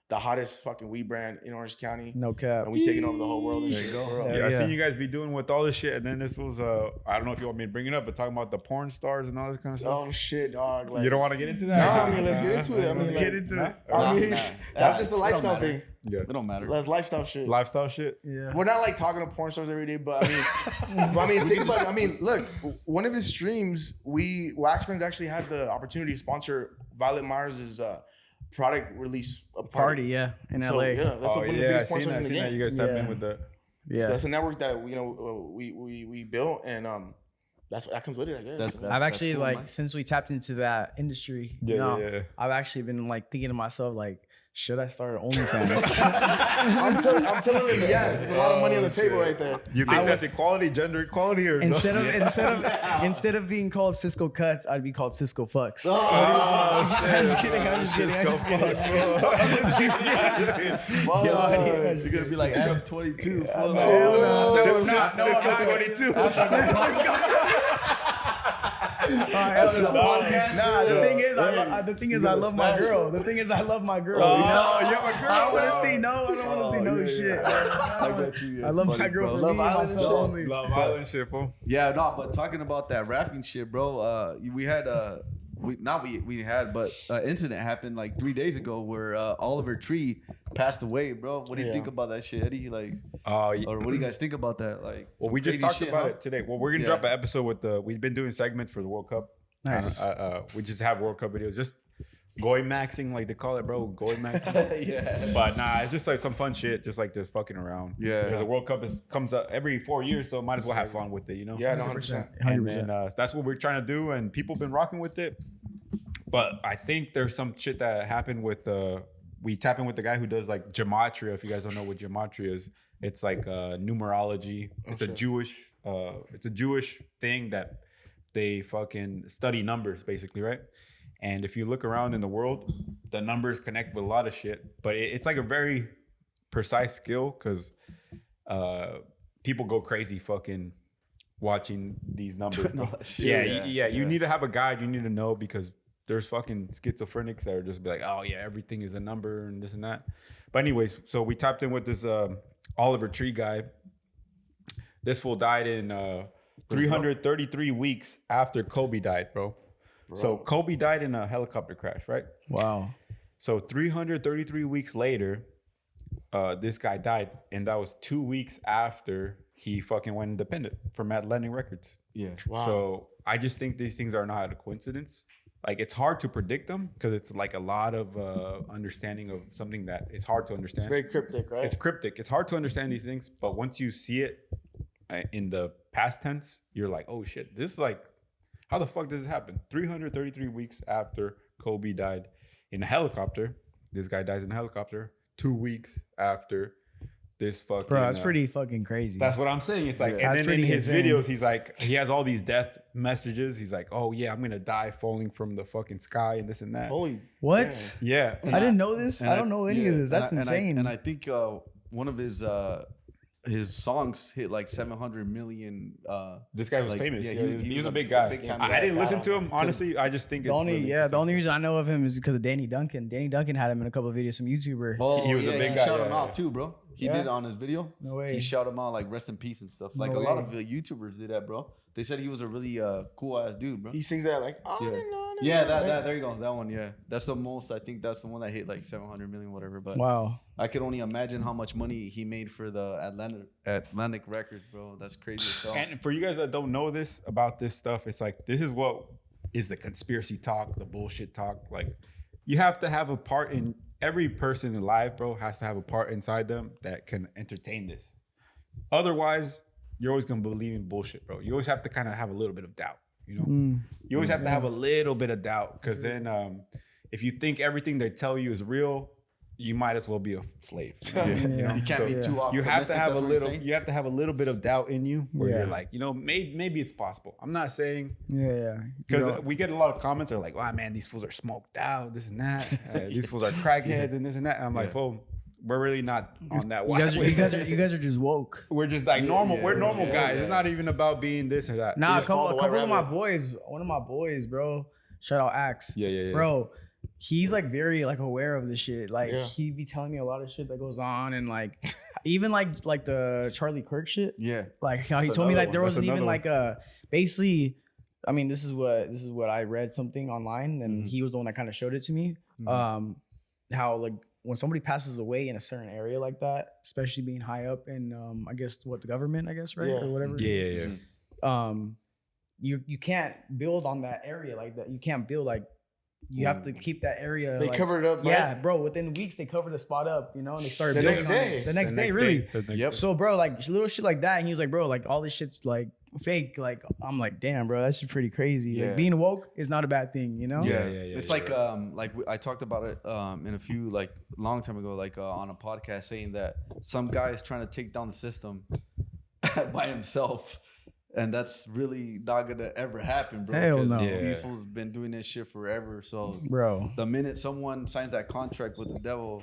The hottest fucking weed brand in Orange County. No cap. And we taking over the whole world and shit. I seen you guys be doing with all this shit, and then this was I don't know if you want me to bring it up, but talking about the porn stars and all this kind of stuff. Oh shit, dog! Like, you don't want to get into that? No, I mean let's get into it. Let's get into it. I mean that's just a lifestyle thing. Yeah, it don't matter. That's lifestyle shit. Yeah. We're not like talking to porn stars every day, but I mean, think about it. I mean, look, one of his streams, Wax Brands actually had the opportunity to sponsor Violet Myers' product release party in LA. Yeah, that's one of the biggest porn stars in the game. You guys tap in with that. Yeah, so that's a network that we built, and that comes with it, I guess. I've actually cool, since we tapped into that industry, I've actually been like thinking to myself like, should I start OnlyFans? I'm telling him yes. There's a lot of money on the table right there. You think that's equality, gender equality, or instead of being called Ciscocutz, I'd be called Cisco Fucks. Oh shit! I'm just kidding. Cisco Fucks. You're gonna be like Adam 22. Cisco 22. The thing is, I love my girl. The thing is, I love my girl. Oh, you have a girl. I don't want to see no shit. I got you. I love my girl for Love me and myself only. Love Island shit, fool. Yeah, no, but talking about that rapping shit, bro. We had but incident happened like 3 days ago where Oliver Tree passed away, bro. What do you think about that shit, Eddie? Like, or what do you guys think about that? Like, well, we just talked about it today. Well, we're gonna drop an episode with we've been doing segments for the World Cup. Nice. We just have World Cup videos, just goy maxing, like they call it, bro. Goy maxing. Yeah. But nah, it's just like some fun shit, just like just fucking around. Yeah. Because the World Cup comes up every 4 years, so might as well have fun with it, you know? Yeah, 100%. And then that's what we're trying to do, and people been rocking with it. But I think there's some shit that happened with we tap in with the guy who does like gematria. If you guys don't know what gematria is, it's like numerology. It's a Jewish thing that they fucking study numbers, basically, right? And if you look around in the world, the numbers connect with a lot of shit. But it's like a very precise skill because people go crazy fucking watching these numbers. You need to have a guide. You need to know because there's fucking schizophrenics that are just be like, oh yeah, everything is a number and this and that. But anyways, so we tapped in with this Oliver Tree guy. This fool died in 333 weeks after Kobe died, bro. So Kobe died in a helicopter crash, right? Wow. So 333 weeks later, this guy died, and that was 2 weeks after he fucking went independent from Atlantic Records. Yeah. Wow. So I just think these things are not a coincidence. Like, it's hard to predict them because it's like a lot of understanding of something that is hard to understand. It's very cryptic, right? It's cryptic. It's hard to understand these things, but once you see it in the past tense, you're like, oh shit, this is like, how the fuck does this happen? 333 weeks after Kobe died in a helicopter. This guy dies in a helicopter 2 weeks after this fucking... Bro, that's pretty fucking crazy. That's what I'm saying. It's like, and then in his videos, he's like, he has all these death messages. He's like, oh yeah, I'm going to die falling from the fucking sky and this and that. Holy... What? Yeah. I didn't know this. I don't know any of this. That's insane. And I think one of his songs hit like 700 million. This guy was famous. Yeah, he was a big guy. I didn't listen to him, honestly. I just think the only reason I know of him is because of Danny Duncan. Danny Duncan had him in a couple of videos, some YouTuber. Oh, he was a big guy. He shout him out too, bro. He did it on his video. No way. He shout him out like rest in peace and stuff. Like a lot of YouTubers did that, bro. They said he was a really cool ass dude, bro. He sings that like that there you go, that one. Yeah, that's the most. I think that's the one that hit like 700 million, whatever. But wow, I could only imagine how much money he made for the Atlantic Records, bro. That's crazy as hell. And for you guys that don't know this about this stuff, it's like this is what is the conspiracy talk, the bullshit talk. Like, you have to have a part in every person alive, bro. Has to have a part inside them that can entertain this. Otherwise, you're always gonna believe in bullshit, bro. You always have to kind of have a little bit of doubt, you know? You always have to have a little bit of doubt, because then if you think everything they tell you is real, you might as well be a slave. You know? You can't be too optimistic. You have to have a little. You have to have a little bit of doubt in you, where you're like, you know, maybe it's possible. I'm not saying, because we get a lot of comments that are like, "Wow, man, these fools are smoked out, this and that. These fools are crackheads and this and that." And I'm like, "Well, we're really not on that." You guys are just woke. We're just like normal. We're normal guys. It's not even about being this or that. Nah, a couple of my boys. One of my boys, bro. Shout out Axe. Yeah. Bro, he's like very like aware of this shit. Like he be telling me a lot of shit that goes on, and like even like the Charlie Kirk shit. Yeah. Like how he told me that there wasn't even like a basically. I mean, this is what I read something online, and he was the one that kind of showed it to me. How like when somebody passes away in a certain area like that, especially being high up in I guess the government, I guess, right? Or whatever. Yeah. You can't build on that area like that. You can't build like you have to keep that area. They covered it up. Yeah, bro. Within weeks, they covered the spot up, you know, and they started the building next day. The next day, really. Yep. So, bro, like little shit like that, and he was like, bro, like all this shit's like fake. Like I'm like, damn, bro, that's pretty crazy. Yeah. Like being woke is not a bad thing, you know. Yeah. It's like I talked about it in a few like long time ago, like on a podcast, saying that some guy is trying to take down the system by himself. And that's really not gonna ever happen, bro. Hell no. These fools have been doing this shit forever. So, bro, the minute someone signs that contract with the devil,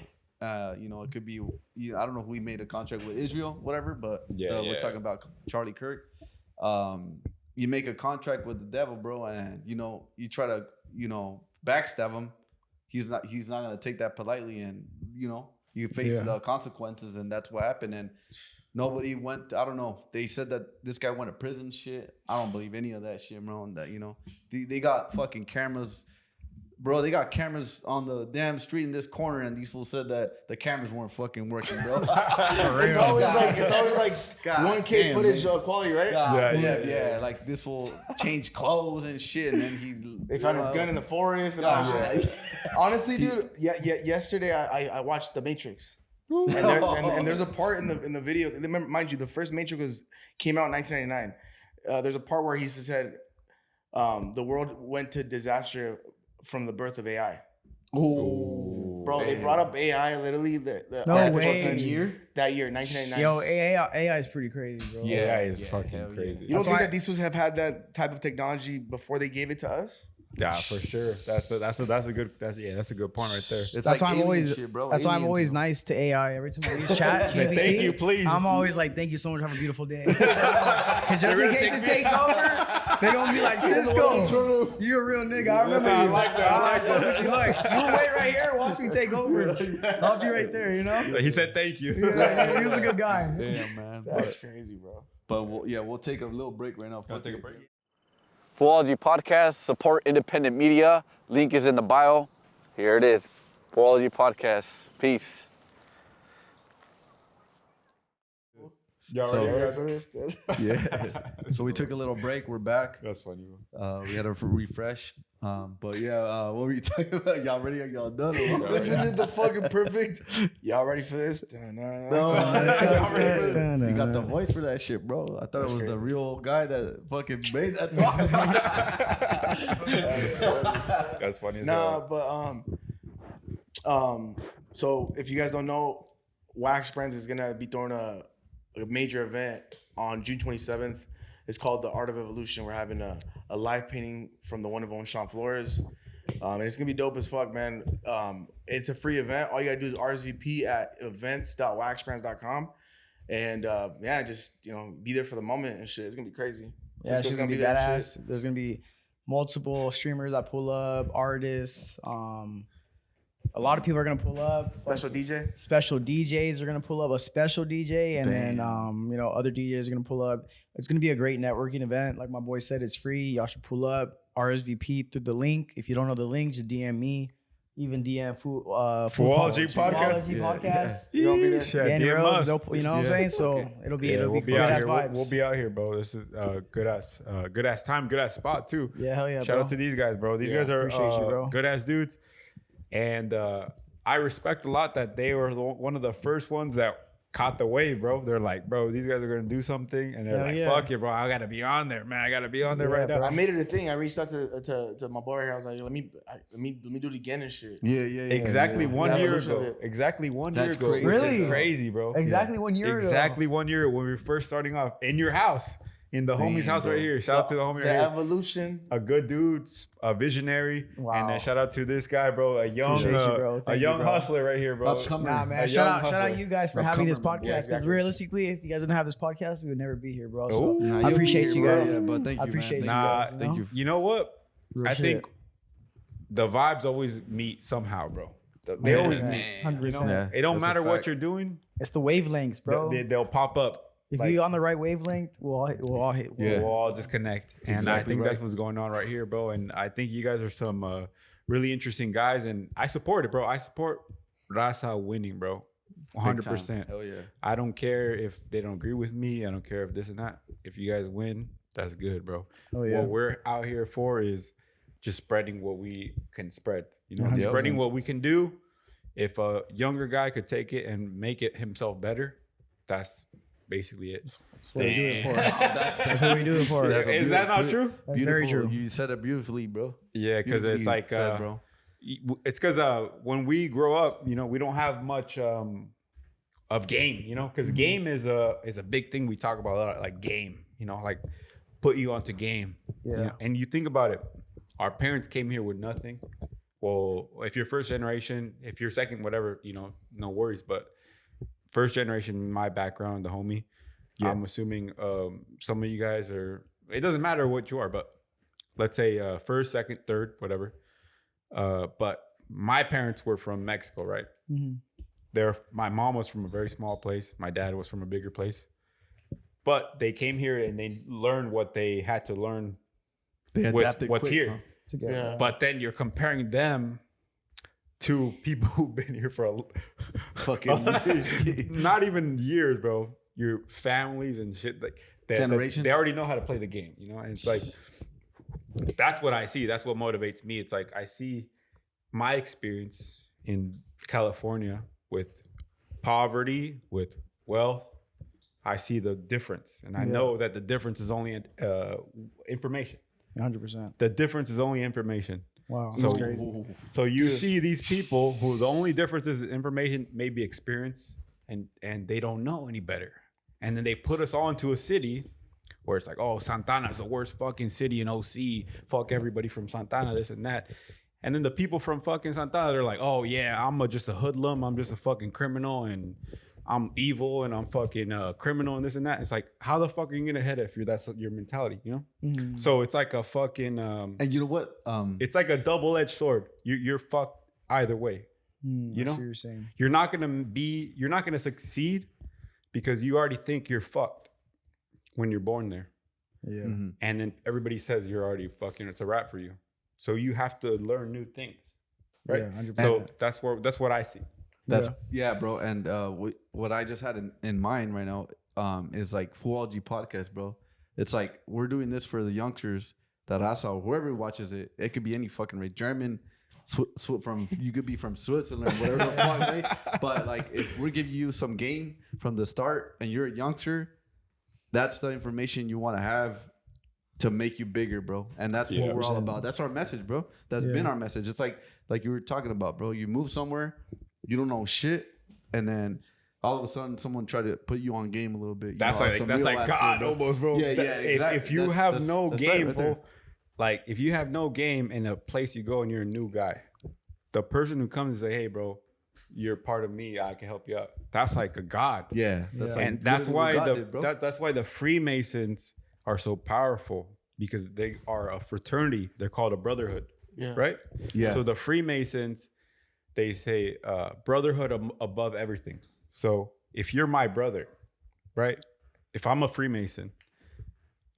you know, it could be, I don't know who he made a contract with, Israel, whatever. But we're talking about Charlie Kirk. You make a contract with the devil, bro, and you know you try to, backstab him. He's not gonna take that politely, and you face the consequences, and that's what happened. And nobody went. I don't know. They said that this guy went to prison. Shit. I don't believe any of that shit, bro. And that they got fucking cameras. Bro, they got cameras on the damn street in this corner, and these fools said that the cameras weren't fucking working, bro. It's always like 1K footage quality, right? Yeah. Like this fool changed clothes and shit, and then they found his gun in the forest and all shit. Honestly, dude, yesterday I watched The Matrix, and there's a part in the video. Remember, mind you, the first Matrix came out in 1999. There's a part where he said the world went to disaster from the birth of AI. Oh, bro, they brought up AI literally no way. That year, 1999. Yo, AI is pretty crazy, bro. Yeah, AI is fucking crazy. You don't think that these fools have had that type of technology before they gave it to us? Yeah, for sure. That's a good point right there. It's that's like why I'm always shit, bro. That's why I'm always nice to AI. Every time I use chat, GPT, thank you, please. I'm always like, thank you so much. Have a beautiful day. Because just in case it takes over, they're gonna be like, Cisco, you a real nigga. I remember you. I like that. What you like? You wait right here. Watch me take over. I'll be right there. You know. He said thank you. Yeah, he was a good guy. Damn, man. That's crazy, bro. But we'll take a little break right now. Take a break. Foo-ology Podcast, support independent media. Link is in the bio. Here it is. Foo-ology Podcast. Peace. So, ready for this, dude? yeah. So we took a little break. We're back. That's funny. We had a refresh. But yeah, what were you talking about? Y'all ready? Are y'all done? This was just the fucking perfect. Y'all ready for this? No, man. You got the voice for that shit, bro. I thought it was the real guy that fucking made that song. That's funny. Nah, but so if you guys don't know, Wax Brands is gonna be throwing a major event on June 27th. It's called The Art of Evolution. We're having a live painting from the one of own Sean Flores. And it's going to be dope as fuck, man. It's a free event. All you got to do is RSVP at events.waxbrands.com. And just, be there for the moment and shit. It's going to be crazy. Yeah, she's going to be badass. There's going to be multiple streamers that pull up, artists. A lot of people are going to pull up. Special DJs are going to pull up, a special DJ. And then, other DJs are going to pull up. It's going to be a great networking event. Like my boy said, it's free. Y'all should pull up, RSVP through the link. If you don't know the link, just DM me. Even DM Foo-ology Podcast. Podcast. You gonna be there? Danny Rose, you know what I'm saying? So it'll be good ass vibes. We'll be out here, bro. This is good ass time, good ass spot too. Yeah, hell yeah. Shout out to these guys, bro. These guys are good ass dudes. And I respect a lot that they were one of the first ones that caught the wave, bro. They're like, bro, these guys are gonna do something, and they're fuck it, bro. I gotta be on there, man. I gotta be on there right now. I made it a thing. I reached out to my boy here. I was like, let me do it again and shit. Yeah. Exactly 1 year ago. Exactly 1 year ago. Crazy. Really? It's crazy, bro. Exactly 1 year ago. Exactly 1 year when we were first starting off in your house. In the homie's house right here. Shout out to the homie right here. Evolution. A good dude, a visionary. Wow. And then shout out to this guy, bro. A young hustler right here, bro. Nah, man. Shout out you guys for having this podcast. Because realistically, if you guys didn't have this podcast, we would never be here, bro. So I appreciate you guys. Yeah, but thank you, I appreciate you man. guys. Thank you. You know what? I think the vibes always meet somehow, bro. They always meet. 100%. Yeah, it don't that's matter a what fact. you're doing. It's the wavelengths, bro. They'll pop up. If you're on the right wavelength, we'll all hit. We'll all just connect. And Exactly I think right. that's what's going on right here, bro. And I think you guys are some really interesting guys. And I support it, bro. I support Raza winning, bro. 100%. Hell yeah. I don't care if they don't agree with me. I don't care if this and that. If you guys win, that's good, bro. Oh, yeah. What we're out here for is just spreading what we can spread. Yeah, spreading what we can do. If a younger guy could take it and make it himself better, that's basically it. That's what we do it for. That's what we do it for. Is that not true? That's very true. You said it beautifully, bro. Yeah, because it's like, bro. It's because when we grow up, we don't have much of game, because game is a big thing we talk about a lot, like game, like put you onto game. Yeah. And you think about it, our parents came here with nothing. Well, if you're first generation, if you're second, whatever, no worries. But first generation, my background, the homie, I'm assuming some of you guys are, it doesn't matter what you are, but let's say first, second, third, whatever. But my parents were from Mexico, right? Mm-hmm. My mom was from a very small place. My dad was from a bigger place. But they came here and they learned what they had to learn with what's here. Huh? Together. But then you're comparing them to people who've been here for Fucking years. not even years, bro. Your families and shit like that. Generations. They already know how to play the game, you know? And it's like, that's what I see. That's what motivates me. It's like, I see my experience in California with poverty, with wealth. I see the difference. And I know that the difference is only information. 100%. The difference is only information. Wow. So, That's crazy. so you see these people who the only difference is information, maybe experience, and they don't know any better. And then they put us all into a city where it's like, oh, Santana's the worst fucking city in OC. Fuck everybody from Santana, this and that. And then the people from fucking Santana, they're like, oh yeah, I'm just a hoodlum. I'm just a fucking criminal and I'm evil and I'm fucking criminal and this and that. It's like, how the fuck are you gonna head if that's your mentality, you know? Mm-hmm. So it's like a fucking and you know what? it's like a double-edged sword. You're fucked either way. You know, I see what you're saying. you're not gonna succeed because you already think you're fucked when you're born there. Yeah. Mm-hmm. And then everybody says you're already fucking, it's a wrap for you. So you have to learn new things, right? Yeah, 100%. So that's what I see. That's yeah, bro. And what I just had in mind right now is like Foo-ology podcast, bro. It's like we're doing this for the youngsters that Raza, whoever watches it. It could be any fucking race, German, you could be from Switzerland, whatever the fuck, right? But like if we're giving you some game from the start and you're a youngster, that's the information you want to have to make you bigger, bro. And that's what we're all about. That's our message, bro. That's been our message. It's like you were talking about, bro. You move somewhere, you don't know shit, and then all of a sudden someone tried to put you on game a little bit. That's like God almost, bro. Yeah, exactly. If you have no game, right bro, there. like if you have no game in a place you go and you're a new guy, the person who comes and say, hey, bro, you're part of me, I can help you out. That's like a God. Yeah. That's like and that's why that's why the Freemasons are so powerful, because they are a fraternity. They're called a brotherhood. Yeah. Right? Yeah. So the Freemasons, they say brotherhood above everything. So if you're my brother, right? If I'm a Freemason,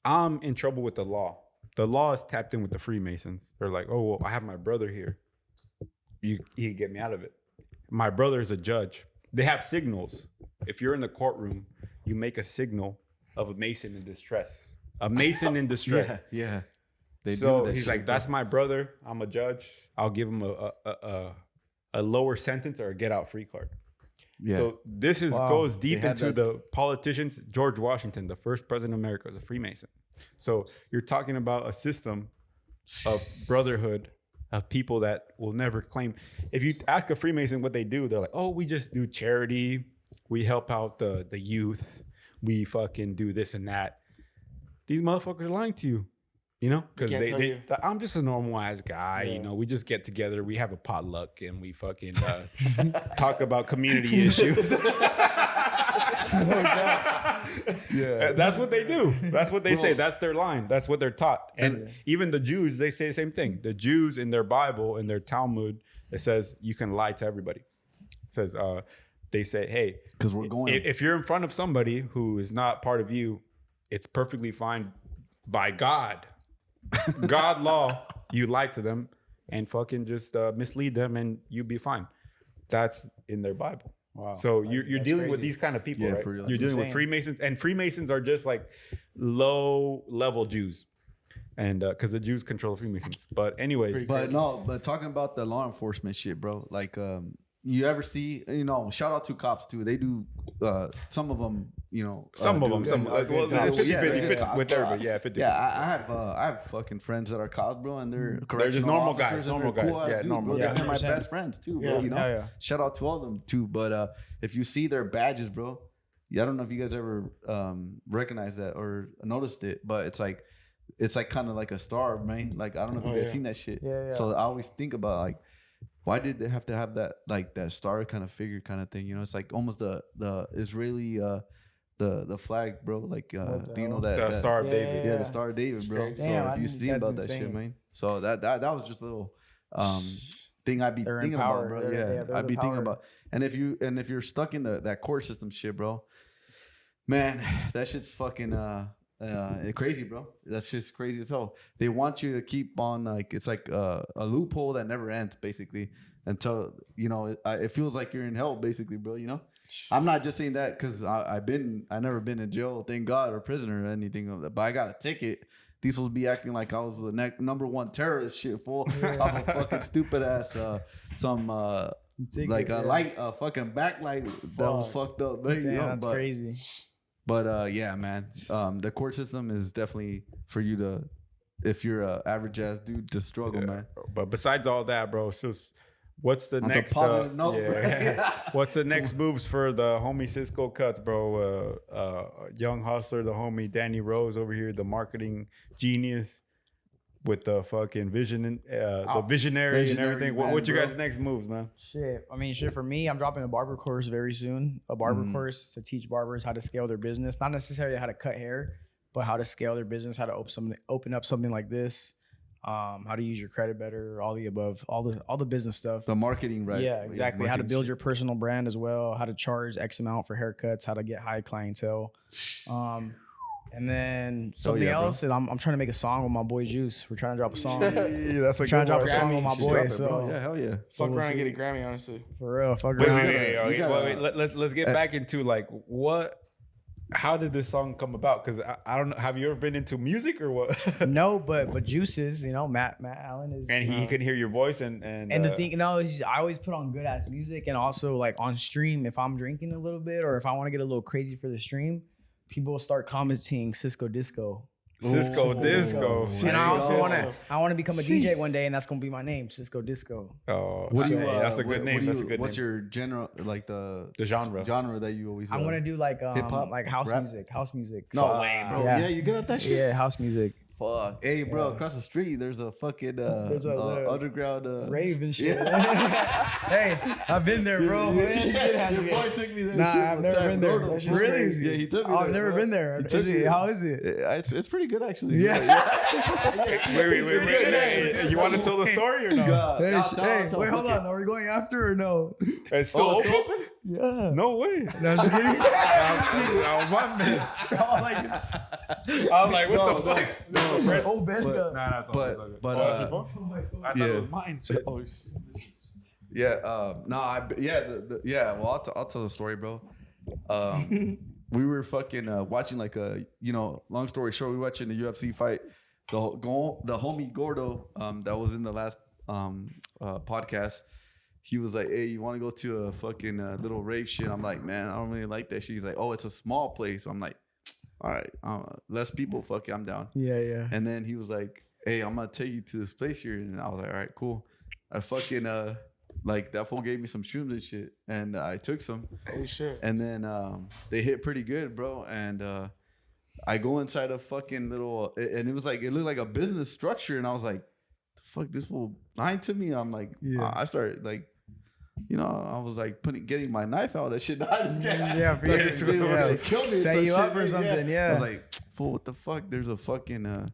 I'm in trouble with the law. The law is tapped in with the Freemasons. They're like, oh, well, I have my brother here. He can get me out of it. My brother is a judge. They have signals. If you're in the courtroom, you make a signal of a Mason in distress. A Mason in distress. Yeah. So he's like, that's my brother. I'm a judge. I'll give him a lower sentence or a get out free card. Yeah. So this goes deep into the politicians. George Washington, the first president of America, was a Freemason. So you're talking about a system of brotherhood of people that will never claim. If you ask a Freemason what they do, they're like, oh, we just do charity. We help out the youth. We fucking do this and that. These motherfuckers are lying to you. You know, because I'm just a normal ass guy. Yeah. You know, we just get together, we have a potluck, and we fucking talk about community issues. Yeah, that's what they do. That's what they say. That's their line. That's what they're taught. And even the Jews, they say the same thing. The Jews in their Bible, in their Talmud, it says you can lie to everybody. It says they say, hey, because we're going. If you're in front of somebody who is not part of you, it's perfectly fine by God. God law, you lie to them and fucking just mislead them and you be fine. That's in their Bible. Wow. So you're dealing with these kind of people, right? You're dealing with Freemasons, and Freemasons are just like low level Jews, and because the Jews control the Freemasons. But anyways, but talking about the law enforcement shit, bro. Like, you ever see? You know, shout out to cops too. They do some of them. You know, some of them. 50-50 with everybody. Yeah, 50. Yeah, I have fucking friends that are cops, bro, and they're just normal guys. Normal guys. Cool, yeah, normal. They're my best friends too, bro. You know, shout out to all of them too. But if you see their badges, bro, I don't know if you guys ever recognize that or noticed it, but it's like kind of like a star, man. Like, I don't know if you guys seen that shit. Yeah. So I always think about like, why did they have to have that, like that star kind of figure kind of thing? You know, it's like almost the Israeli the flag, bro. Like, do you know that Star of David? Yeah, the Star of David, bro. So if you see about that shit, man. So that was just a little thing I'd be thinking about, bro. I'd be thinking power. about. And if you're stuck in that court system shit, bro, man, that shit's fucking crazy, bro. That's just crazy as hell. They want you to keep on like it's like a loophole that never ends, basically, until it feels like you're in hell, basically, bro. You know, I'm not just saying that because I never been in jail, thank God, or prison or anything of that, but I got a ticket. These will be acting like I was the number one terrorist shit full of a fucking stupid ass ticket, a fucking backlight that was fucked up. Damn, that's crazy. But yeah, man, the court system is definitely for you to, if you're a average ass dude, to struggle, man. But besides all that, bro, so what's the next? Positive note, what's the next moves for the homie Ciscocutz, bro? Young hustler, the homie Danny Rose over here, the marketing genius with the fucking vision, the visionary and everything. Man, what you guys' next moves, man? Shit for me, I'm dropping a barber course very soon. A barber course to teach barbers how to scale their business, not necessarily how to cut hair, but how to scale their business, how to open up something like this. How to use your credit better, all the above, all the business stuff. The marketing, right? Yeah, exactly. Yeah, how to build your personal brand as well. How to charge X amount for haircuts. How to get high clientele. And then something else. And I'm trying to make a song with my boy Juice. We're trying to drop a song. That's a trying to drop a Grammy song with my boy. So yeah, hell yeah. Fuck around and get a Grammy, honestly. For real, fuck around. Wait. Let's get back into like what. How did this song come about? Because I don't know. Have you ever been into music or what? No, but Juice is, Matt Allen is, and he can hear your voice and the thing, I always put on good ass music, and also like on stream, if I'm drinking a little bit or if I want to get a little crazy for the stream, people will start commenting Cisco Disco. Cisco Disco. And I also want to become a DJ one day, and that's gonna be my name, Cisco Disco. Oh, that's a good name. What's your general, like the genre that you always? I'm gonna do like hip-hop, like house rap? music. No way, bro. Yeah, you good at that shit? Yeah, house music. Fuck. Hey, bro, across the street, there's a fucking underground rave and shit. Hey, I've been there, bro. Your boy took me there. I've never been there. Really? Yeah, he took me there. I've never been there. How is it? It's pretty good, actually. Yeah. Wait. You want to tell the story or no? Hey, wait, hold on. Are we going after or no? It's still open? Yeah. No way. No, I'm just kidding. I was like, what the fuck? Oh, Bethka. Nah, it's all good. But I thought it was mine. Yeah. Well, I'll tell the story, bro. We were fucking watching like long story short, we were watching the UFC fight. The homie Gordo, that was in the last podcast. He was like, "Hey, you want to go to a fucking little rave shit?" I'm like, "Man, I don't really like that shit." He's like, "Oh, it's a small place." I'm like, "All right, less people. Fuck it, I'm down." Yeah. And then he was like, "Hey, I'm gonna take you to this place here," and I was like, "All right, cool." I fucking like that fool gave me some shrooms and shit, and I took some. Holy shit! And then they hit pretty good, bro. And I go inside a fucking little, and it looked like a business structure, and I was like, "The fuck, this fool lying to me?" I'm like, I started like. I was like getting my knife out. That shit. Yeah, for like, kill me. Set you up or something. Yeah. I was like, fool, what the fuck? There's a fucking.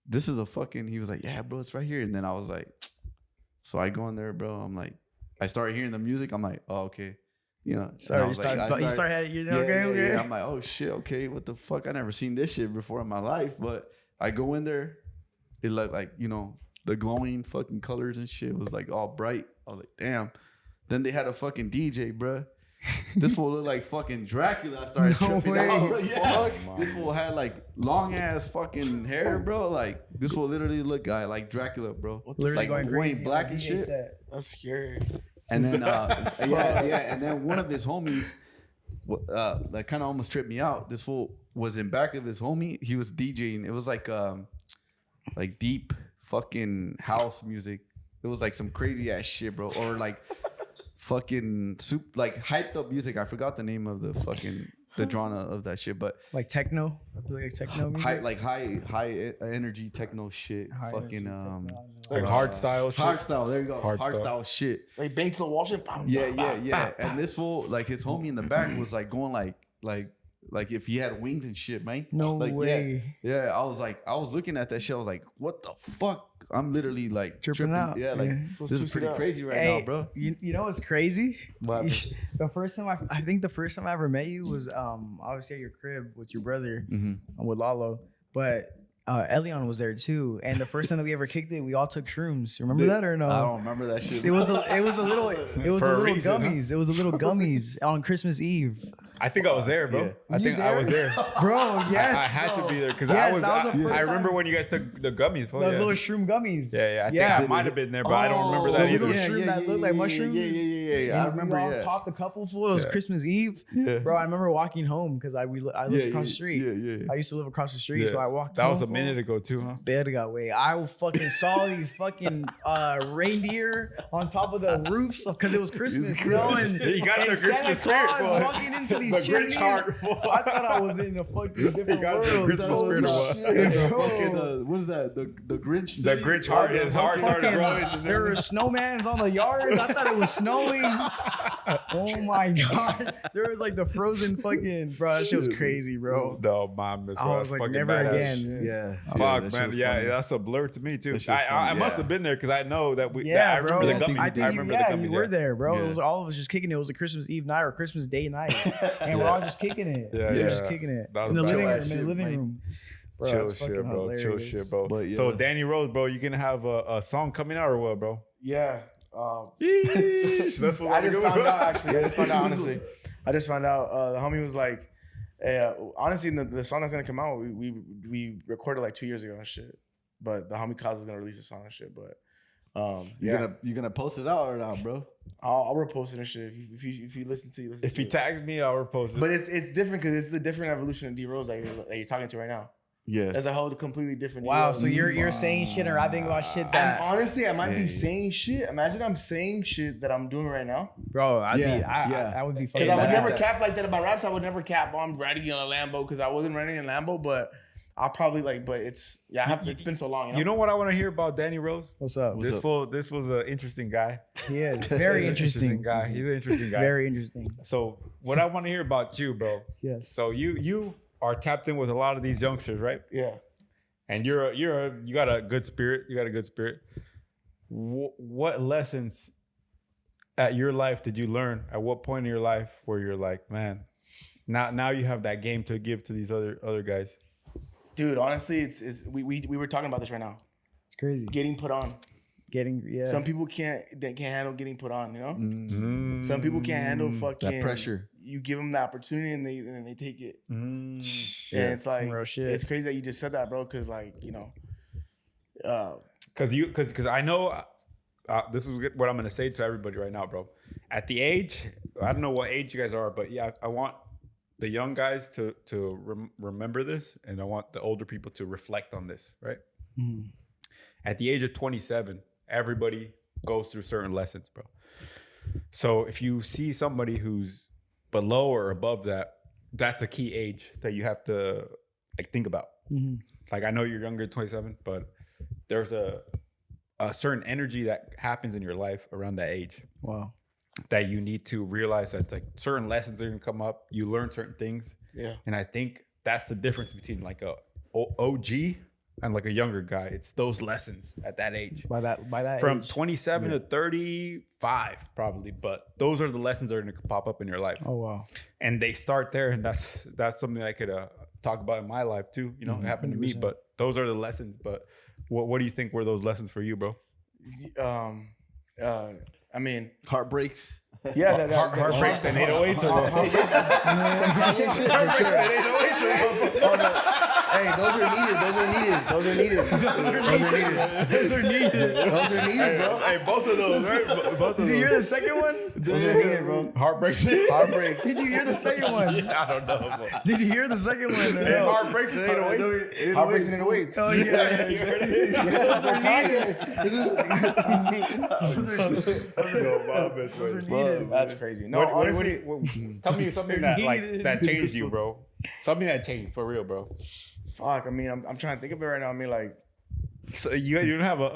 This is a fucking. He was like, yeah, bro, it's right here. And then I was like, so I go in there, bro. I'm like, I started hearing the music. I'm like, oh, okay. Okay. Yeah. I'm like, oh shit, okay, what the fuck? I never seen this shit before in my life. But I go in there, it looked like the glowing fucking colors and shit was like all bright. I was like, damn. Then they had a fucking DJ, bruh. This fool looked like fucking Dracula. I started tripping out, bro. Yeah. This fool had like long ass fucking hair, bro. Like this fool literally looked like Dracula, bro. Like wearing black and shit. That's scary. And then and then one of his homies that kind of almost tripped me out. This fool was in back of his homie. He was DJing. It was like deep fucking house music. It was like some crazy ass shit, bro. Or like fucking hyped up music. I forgot the name of the genre of that shit, but like techno, like techno music, high energy techno shit. Like hard style shit. Hard style. There you go. Hard style shit. Like bang to the wall shit. Yeah. And this fool, like his homie in the back was like going like if he had wings and shit, man. No way. Yeah. I was looking at that shit. I was like, what the fuck? I'm literally like tripping out. Yeah, like this is pretty crazy right now, bro. You know what's crazy? What? The first time I think the first time I ever met you was obviously at your crib with your brother with Lalo, but Elion was there too. And the first time that we ever kicked it, we all took shrooms. Remember that or no? I don't remember that shit. It was the little gummies. It was the little gummies on Christmas Eve. I think I was there, bro. Yeah. I think I was there, bro. Yes, I had to be there because Yes, I remember when you guys took the gummies. the little shroom gummies. Yeah. I think I might have been there, but I don't remember that the either. little shroom that looked like mushrooms. Yeah. I remember. We all popped a couple full. It was Christmas Eve. Yeah. Bro, I remember walking home because I lived across the street. Yeah. I used to live across the street, so I walked. That home, was a minute ago too, huh? Bed got way. I fucking saw these fucking reindeer on top of the roofs because it was Christmas, you know, and, You got the Santa Christmas Claus spirit, boy. walking into these The chimneys. Grinch heart. I thought I was in a fucking different got the world. Christmas bro. spirit or what? Shit, bro. Fucking, what is that? The Grinch. The City? Grinch heart, his heart started Fucking, growing. there were snowmans on the yards. I thought it was snowing. Oh my god! There was like the frozen fucking bro. That shit was crazy, bro. No, mom, that's I was like, never again. Yeah. Fuck, that shit man. was Yeah, funny. that's a blur to me too. That shit's I funny, must yeah. have been there because I know that we. Yeah, I remember bro. the gummies. I think remember the gummies. you were there, bro. Yeah. It was all of us just kicking it. It was a Christmas Eve night or Christmas Day night, and we're all just kicking it. Yeah, we were yeah. just kicking it That was in the bad. living room. Chill In the shit, living Mike. room. Bro, Chill it's fucking shit, bro. Chill hilarious. shit, bro. But, yeah. So Danny Rose, bro, you gonna have a song coming out or what, bro? Yeah. Yeesh, that's what I we're just doing. found out actually. I just found out honestly. I just found out the homie was like, honestly, the song that's gonna come out, we recorded like 2 years ago and shit. But the homie Clav is gonna release a song and shit. But You gonna post it out or not, bro? I'll repost it and shit. If you listen to it, If he tags me, I'll repost it. But it's different because it's the different evolution of D Rose that you're talking to right now. Yeah. There's a whole completely different. Wow, D-Rose. so you're saying shit and rapping about shit And that, honestly, I might Yeah. be saying shit. Imagine I'm saying shit that I'm doing right now. bro. I Yeah. would be Because fucking. I would badass. never cap like that in my raps. I would never cap. I'm riding in a Lambo because I wasn't riding in a Lambo, but I'll probably like. But it's it's been so long. You know what I want to hear about Danny Rose? What's up? What's up? This was an interesting guy. He is very interesting. guy. He's an interesting guy. Very interesting. So what I want to hear about you, bro. Yes. So you are tapped in with a lot of these youngsters, right? Yeah. And you got a good spirit. You got a good spirit. What lessons at your life did you learn? At what point in your life where you're like, man, now you have that game to give to these other guys? Dude, honestly, it's we were talking about this right now. It's crazy. Getting put on. Yeah. Some people can't handle getting put on. You know. Mm. Some people can't handle fucking That pressure. You give them the opportunity and they take it. Mm. And it's like real shit. it's crazy that you just said that, bro. Because like Because I know this is what I'm gonna say to everybody right now, bro. At the age, I don't know what age you guys are, but yeah, I want the young guys to remember this, and I want the older people to reflect on this, right? Mhm. At the age of 27, everybody goes through certain lessons, bro. So if you see somebody who's below or above that, that's a key age that you have to like think about. Mhm. Like I know you're younger than 27, but there's a certain energy that happens in your life around that age Wow. that you need to realize that like certain lessons are gonna come up. You learn certain things. yeah. And I think that's the difference between like a OG and like a younger guy. It's those lessons at that age. By that From age. 27 to 35 probably, but those are the lessons that are gonna pop up in your life. Oh wow. And they start there, and that's something I could talk about in my life too. You know, it happened to me, 100%. but those are the lessons. But what do you think were those lessons for you, bro? I mean, Heartbreaks. yeah, Heartbreaks and 808s or what? some Kanye shit for sure. Hey, those are needed, bro. Hey, both of those, right? Both of Did you hear those. the second one? Those are needed, bro. Heartbreaks. Heartbreaks. Did you hear the second one? I don't know. Bro. Did you hear the second one? Or Hey, no? heartbreaks and 808s. Heartbreaks and 808s. Oh yeah. You heard it? Those are needed. That's crazy. No, What- honestly, tell me something that changed you, bro. Something that changed for real, bro. fuck. I mean, I'm trying to think of it right now. I mean, like, So you don't have a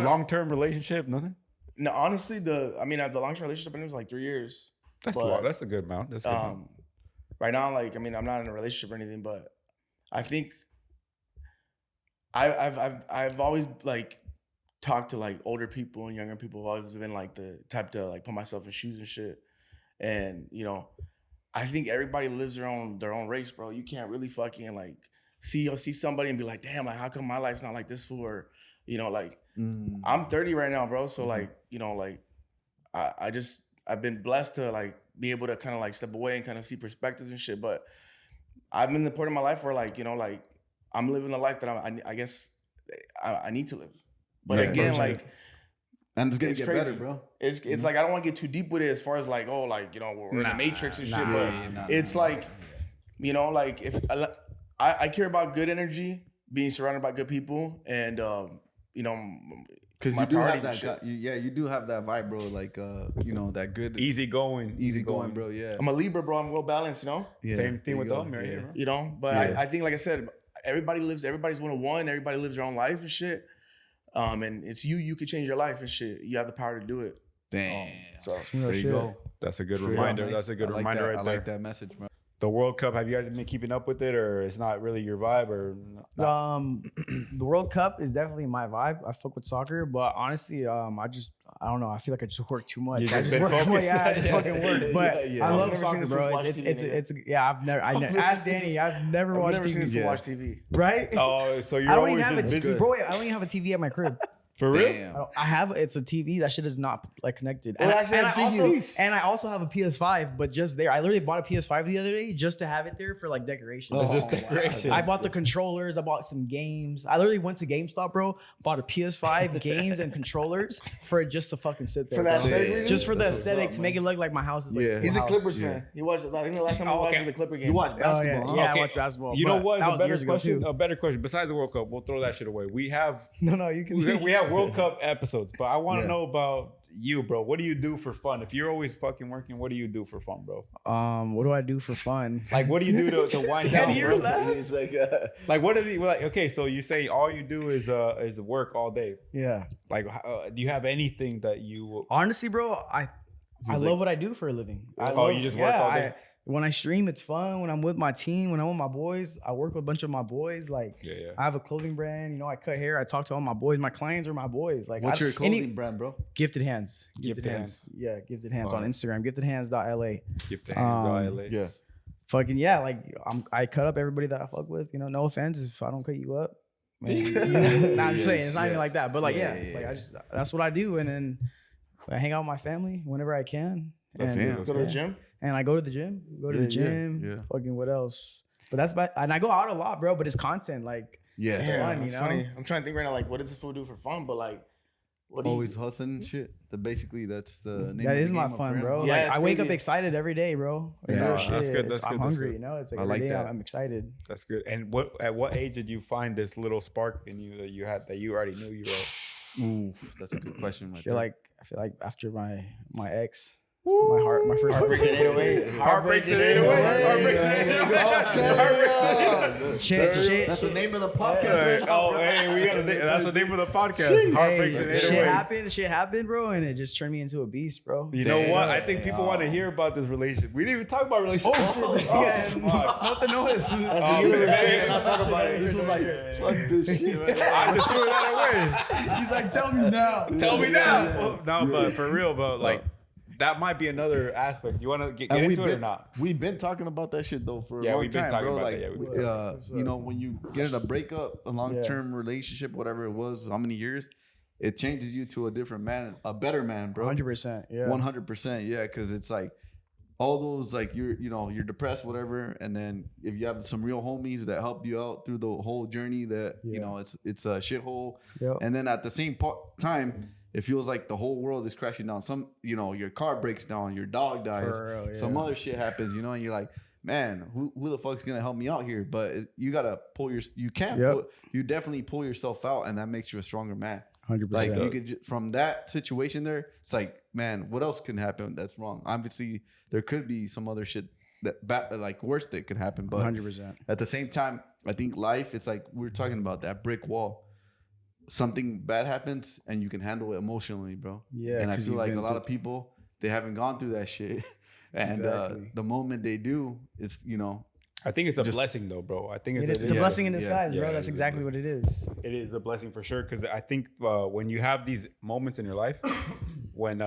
long-term relationship, nothing? no, honestly, the longest relationship I was like 3 years. That's But, long. That's a good amount. That's a good amount. Right now, like, I mean, I'm not in a relationship or anything, but I think I've always like talk to like older people and younger people. I've always been like the type to like put myself in shoes and shit. And you know, I think everybody lives their own race, bro. You can't really fucking like see somebody and be like, damn, like how come my life's not like this fool? Or, you know, like I'm 30 right now, bro. So like, you know, like I've been blessed to like be able to kind of like step away and kind of see perspectives and shit. But I'm in the point of my life where like, you know, like I'm living a life that I guess I need to live. But again, like, and it's gonna get crazy. better, bro. It's like I don't want to get too deep with it as far as like, oh, like, you know, we're in the Matrix and shit. But it's like, you know, like if I care about good energy, being surrounded by good people, and you know, because you do have that. You do have that vibe, bro. Like, you know, that good, easy going, bro. Yeah, I'm a Libra, bro. I'm well balanced, you know. Yeah. Same thing with them, right? Yeah. You know, but I think, like I said, everybody's one of one. Everybody lives their own life and shit. And it's you can change your life and shit. You have the power to do it. Damn. So there you go. That's a good reminder. That's a good reminder right there. I like that message, bro. The World Cup, have you guys been keeping up with it, or it's not really your vibe, or the World Cup is definitely my vibe. I fuck with soccer, but honestly, I don't know. I feel like I just work too much. I just work. I just fucking work. But I love soccer, bro. It's I've never ask Danny. I've never watched TV. Watch TV, right? Oh, so you're I don't always even have a just TV, bro. I don't even have a TV at my crib. For real? I have it's a TV. That shit is not like connected. Well, And I also have a PS5, but just there. I literally bought a PS5 the other day just to have it there for like decoration. It's just decoration. I bought the controllers. I bought some games. I literally went to GameStop, bro. Bought a PS5, games, and controllers for it just to fucking sit there. For that reason? Just for the aesthetics, make it look like my house is like. Yeah. He's a Clippers fan. He watched. I think the last time I watched was a Clipper game. You watch basketball? Yeah, I watch basketball. You know what? That was years ago too. A better question. Besides the World Cup, we'll throw that shit away. We have you can. we have World Cup episodes, but I want to know about you, bro. What do you do for fun? If you're always fucking working, what do you do for fun, bro? What do I do for fun? Like, what do you do to wind down, bro? He's like, like, what is he like? Okay, so you say all you do is work all day. Yeah. Like, do you have anything that you? Honestly, bro, I love what I do for a living. You just work all day. When I stream, it's fun. When I'm with my team, when I'm with my boys, I work with a bunch of my boys. Like, I have a clothing brand. You know, I cut hair. I talk to all my boys. My clients are my boys. Like, what's your clothing brand, bro? Gifted Hands. Gifted Hands. Yeah, Gifted Hands on Instagram. GiftedHands.la. GiftedHands.la. Yeah. Fucking yeah. Like, I cut up everybody that I fuck with. You know, no offense if I don't cut you up. Man, I'm saying it's not even like that. But like, like that's what I do. And then I hang out with my family whenever I can. Go to the gym. And I go to the gym. Yeah. Fucking what else? But that's bad. And I go out a lot, bro. But it's content. Like, it's fun, it's funny. I'm trying to think right now. Like, what does this fool do for fun? But like, what do always hustling shit. Basically, that's the name. That is my fun, bro. Yeah, like, I wake up excited every day, bro. That's good. That's I'm good. hungry. You know, it's like every day I'm excited. That's good. And at what age did you find this little spark in you that you already knew you were? Oof, that's a good question. I feel like after my ex. My first heartbreak in 808. Heartbreaks in 808. Shit. That's the name of the podcast. That's the name of the podcast. Heartbreaks in 808. Shit happened, bro, and it just turned me into a beast, bro. You know what? I think people want to hear about this relationship. We didn't even talk about relationships. Not the noise. That's the universe saying not talk about it. This was like, fuck this shit. I just threw that away. He's like, tell me now. Tell me now. No, but for real, but like. That might be another aspect. You want to get into it or not? We've been talking about that shit though for a long time, bro. Like, you know, when you get in a breakup, a long-term relationship, whatever it was, how many years, it changes you to a different man, a better man, bro. 100%, yeah. 100%, yeah. Because it's like all those, like you're depressed, whatever, and then if you have some real homies that help you out through the whole journey, that you know it's a shithole, and then at the same time. It feels like the whole world is crashing down. Your car breaks down, your dog dies, some other shit happens, and you're like, man, who the fuck's gonna help me out here? But you gotta you definitely pull yourself out, and that makes you a stronger man. 100%. Like you could from that situation there, it's like, man, what else can happen that's wrong? Obviously, there could be some other shit like worse that could happen, but 100%. At the same time, I think life, it's like we're talking about that brick wall. Something bad happens and you can handle it emotionally, bro. Yeah. And I feel like a lot of people, they haven't gone through that shit. And the moment they do, it's, I think it's a blessing though, bro. I think it's a blessing in disguise, bro. That's exactly what it is. It is a blessing for sure. Because I think when you have these moments in your life, when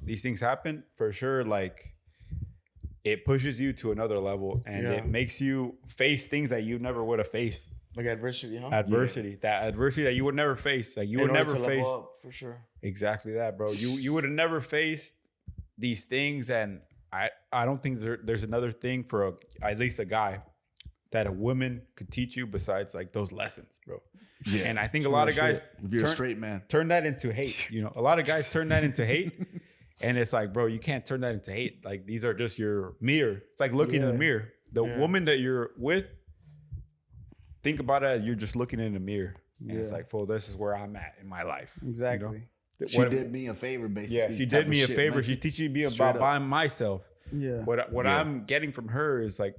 these things happen, for sure, like it pushes you to another level, and it makes you face things that you never would have faced. Like adversity, huh? Adversity, that adversity that you would never face, like you would never face. For sure. Exactly that, bro. You would have never faced these things, and I don't think there's another thing for at least a guy that a woman could teach you besides like those lessons, bro. Yeah. And I think a lot of guys, if you're a straight man, turn that into hate. You know, a lot of guys turn that into hate, and it's like, bro, you can't turn that into hate. Like these are just your mirror. It's like looking in the mirror. The woman that you're with, think about it as you're just looking in the mirror, and it's like, well, this is where I'm at in my life. Exactly. You know? She did me a favor, basically. Yeah, she did me a favor. Man. She's teaching me about buying myself. Yeah. What I'm getting from her is like,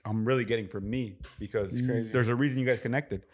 I'm really getting from me, because there's a reason you guys connected.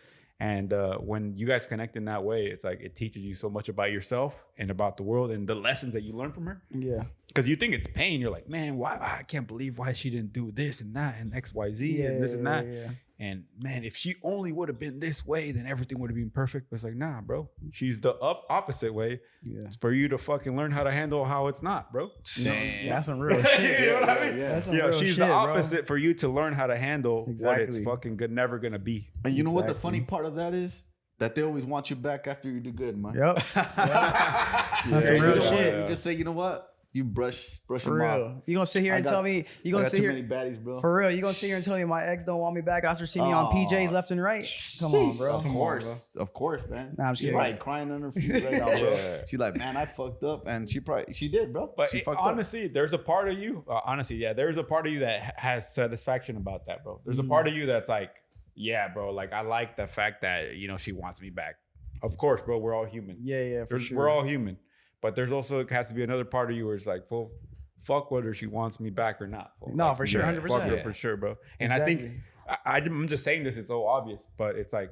And when you guys connect in that way, it's like it teaches you so much about yourself and about the world and the lessons that you learn from her. Yeah. Because you think it's pain. You're like, man, why? I can't believe why she didn't do this and that and X, Y, Z and this and that. Yeah. And man, if she only would have been this way, then everything would have been perfect. But it's like, nah, bro. She's the opposite way. Yeah. It's for you to fucking learn how to handle how it's not, bro. That's some real shit. You know what I mean? Yeah. She's the opposite for you to learn how to handle what it's fucking never gonna be. And you know what the funny part of that is? That they always want you back after you do good, man. Yep. That's some real shit. You just say, you know what? You brush them off. You gonna sit here and tell me you gonna sit here? Too many baddies, bro. For real, you gonna sit here and tell me my ex don't want me back after seeing me on PJs left and right? Come on, bro. Of course, man. Nah, she's probably crying on her feet right now, bro. She's like, man, I fucked up, and she did, bro. But honestly, there's a part of you. There's a part of you that has satisfaction about that, bro. There's a part of you that's like, yeah, bro. Like I like the fact that she wants me back. Of course, bro. We're all human. Yeah, for sure. We're all human. But there's also has to be another part of you where it's like, well, fuck whether she wants me back or not. No, like, for sure, 100%. Fuck her for sure, bro. And I think I'm just saying this. It's so obvious, but it's like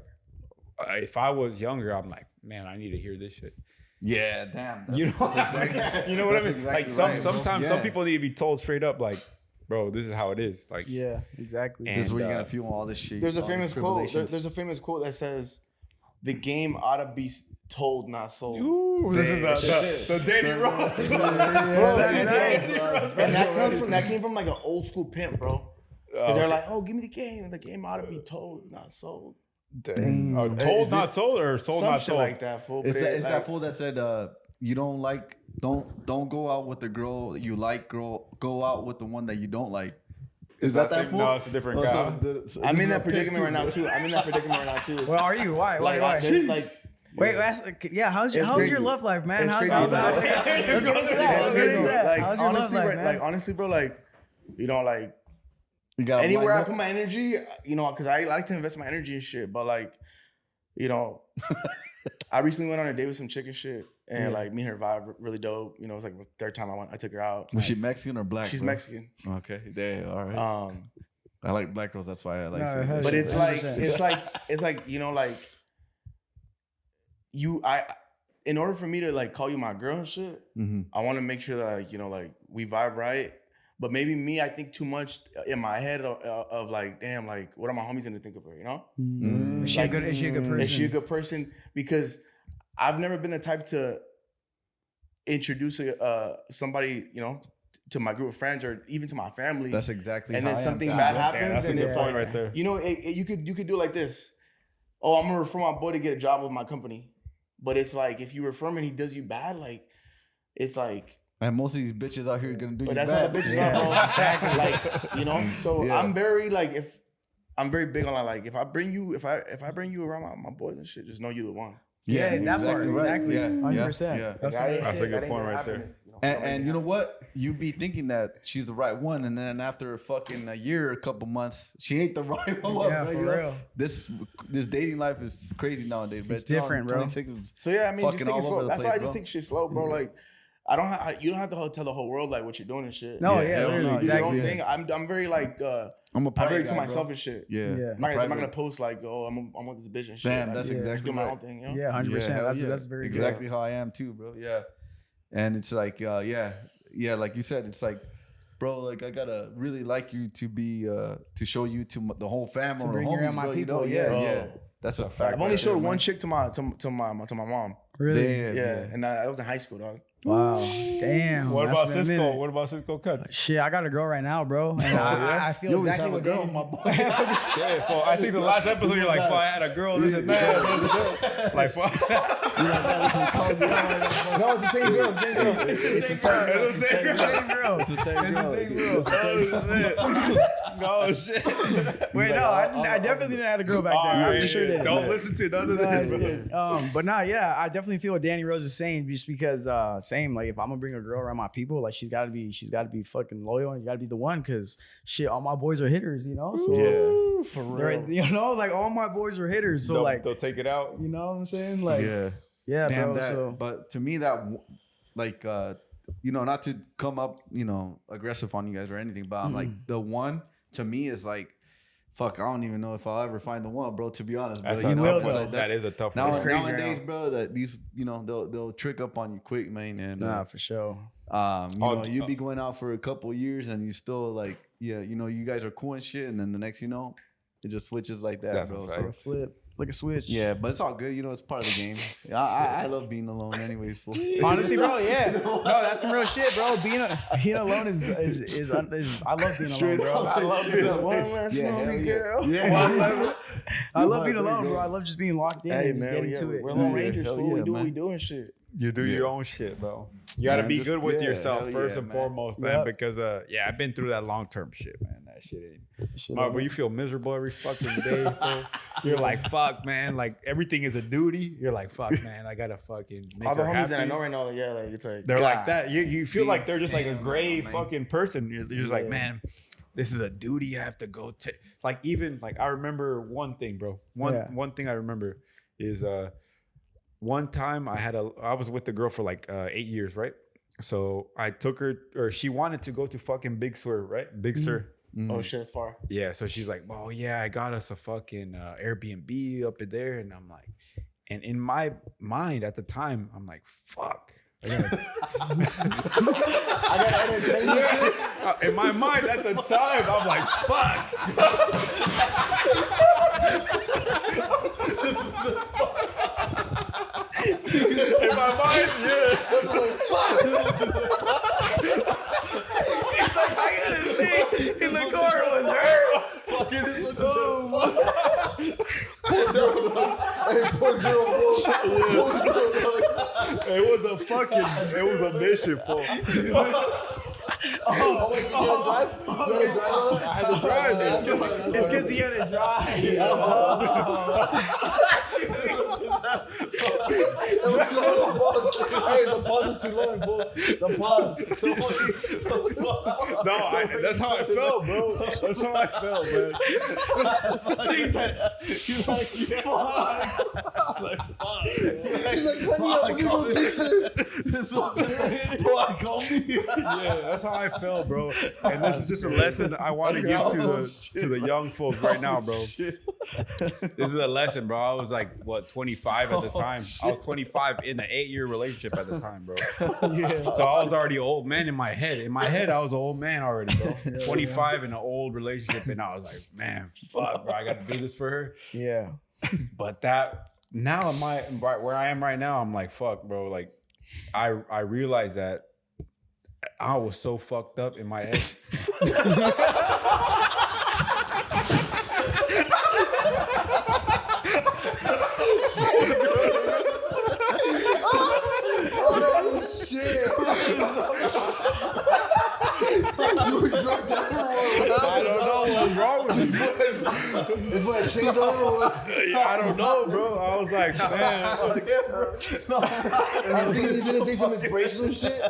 if I was younger, I'm like, man, I need to hear this shit. Yeah, damn. You know what I mean? Exactly like sometimes some people need to be told straight up, like, bro, this is how it is. Like, yeah, exactly. This is where you're gonna feel all this shit. There's a famous quote. There's a famous quote that says, "The game ought to be told, not sold." Ooh, this is the Danny Rose. And that came from like an old school pimp, bro. Because they're like, "Oh, give me the game. And the game ought to be told, not sold." Told, not sold, or sold, not sold. Some shit like that, fool. Is that fool that said, "You don't go out with the girl you like. Go out with the one that you don't like." Is that fool? No, it's a different guy. I'm in that predicament right now too. Well, are you? Why? Wait, how's your love life, man? Let's go into that. Honestly, bro, you got anywhere I put my energy, because I like to invest my energy in shit. But I recently went on a date with some chick and shit, and me and her vibe really dope. It was like the third time I took her out. Was she Mexican or black? She's Mexican. Okay, there, all right. I like black girls. That's why I like. But it's in order for me to call you my girl and shit, I want to make sure that we vibe right. But maybe me, I think too much in my head of damn, what are my homies gonna think of her? Is she a good person? Is she a good person? Because I've never been the type to introduce somebody, to my group of friends or even to my family. That's exactly. And then something bad happens, and it's like, right there. You could do it like this. Oh, I'm gonna refer my boy to get a job with my company. But it's like, if you refer him and he does you bad, it's like. And most of these bitches out here are gonna do you bad. But that's how the bitches are, bro. So I'm very I'm very big on if I bring you around my boys and shit, just know you the one. Yeah, that part, exactly. 100%. Yeah. That's a good point right there. And you know what? You be thinking that she's the right one, and then after fucking a year, a couple months, she ain't the right one. Yeah, for real. This dating life is crazy nowadays, bro. It's different, bro. So just take it slow. That's why I just take shit slow, bro. You don't have to tell the whole world what you're doing and shit. No, literally, do your own thing. I'm very I'm very to myself bro. And shit. Yeah. I'm not gonna post I'm with this bitch and shit. Damn, that's exactly do my own thing. Yeah, 100%. That's very exactly how I am too, bro. Yeah, and it's like like you said, it's like bro, like I gotta really like you to be to show you to the whole family, To or bring homies, around my bro. people, You know? yeah. Yeah. That's a fact. I've only right showed there, one man. chick to my mom. Really? Yeah, and I was in high school, dog. Wow. Damn. What that's about been a Cisco? minute. What about Ciscocutz? Shit, I got a girl right now, bro. And I feel You always exactly have a what girl, Danny- my boy. Shit, fool. I think the last episode you're like, "Fuck, I had a girl, this and that." Like, fuck. No, it's the same girl. It's the same girl. It's the same girl. It's the same girl. Oh shit. Wait, no, I definitely didn't have a girl back then. I for sure did. Don't listen to none of this, bro. But nah, yeah, I definitely feel what Danny Rose is saying, just because same, like if I'm gonna bring a girl around my people, like she's gotta be fucking loyal and you gotta be the one, cause shit, all my boys are hitters, you know? So Yeah. For real. you know, like all my boys are hitters. So like They'll take it out. you know what I'm saying? Like yeah, Damn bro. that. So But to me, that like you know, not to come up, you know, aggressive on you guys or anything, but I'm like the one to me is like, fuck, I don't even know if I'll ever find the one, bro. To be honest, bro. That's You a know, tough it's one. like, That is a tough now, one. crazy nowadays, right bro, that these, you know, they'll trick up on you quick, man. And nah, for sure. you know, you be going out for a couple years and you still like, yeah, you know, you guys are cool and shit, and then the next, you know, it just switches like that, That's a bro. fact. So A flip, like a switch. yeah, but it's all good. You know, it's part of the game. I love being alone, anyways. Fool. Honestly, bro, yeah. No, that's some real shit, bro. Being alone is I love being alone, bro. I love being alone. One less lonely girl. Yeah. I love being alone, bro. I love just being locked in Hey and just man, getting to it. we're Lone Yeah, Rangers. hell Fool. We yeah, do what man. we do and shit. You do your own shit, bro. You gotta Man, be just- good with yeah, yourself hell first yeah, and man. foremost, man. Yep. Because I've been through that long-term shit, man. That shit ain't. But you feel miserable every fucking day. Fool. You're like, fuck, man. Like everything is a duty. You're like, fuck, man. I gotta fucking make All the her homies that I happy. know right now, yeah, like it's like They're God. like that. You feel See, like they're just like a damn, gray man. fucking person. You're just like, man, this is a duty I have to go take. Like even like I remember one thing, bro. One thing I remember is one time I was with the girl for like 8 years, right? So I took her, or she wanted to go to fucking Big Sur, right? Big Sur. oh shit, it's far. Yeah, so she's like, well, yeah, I got us a fucking Airbnb up in there. And I'm like, and in my mind at the time, I'm like, fuck. I gotta entertain this shit. In my mind at the time, I'm like, fuck. In my mind, yeah. In the car with her. It was a mission, fool. I had to drive it. It's because he had to drive. The pause is too long, fool. The pause. No, that's how I felt, bro. That's how I felt, man. He said, She's like, let me go picture. Yeah, that's how I felt, bro. And this is just a lesson I want to give to the young folks right now, bro. This is a lesson, bro. I was like, what, 25 at the time. I was 25 in an 8-year relationship at the time, bro. So I was already an old man in my head. In my head, I was an old man already, bro. 25 in an old relationship, and I was like, man, fuck, bro. I got to do this for her. yeah. But that now where I am right now, I'm like, fuck, bro. Like, I realized that I was so fucked up in my head. I don't know what's wrong with this. It's what changed over. I don't know, bro. I was like, man. I'm thinking he's gonna say some inspirational shit,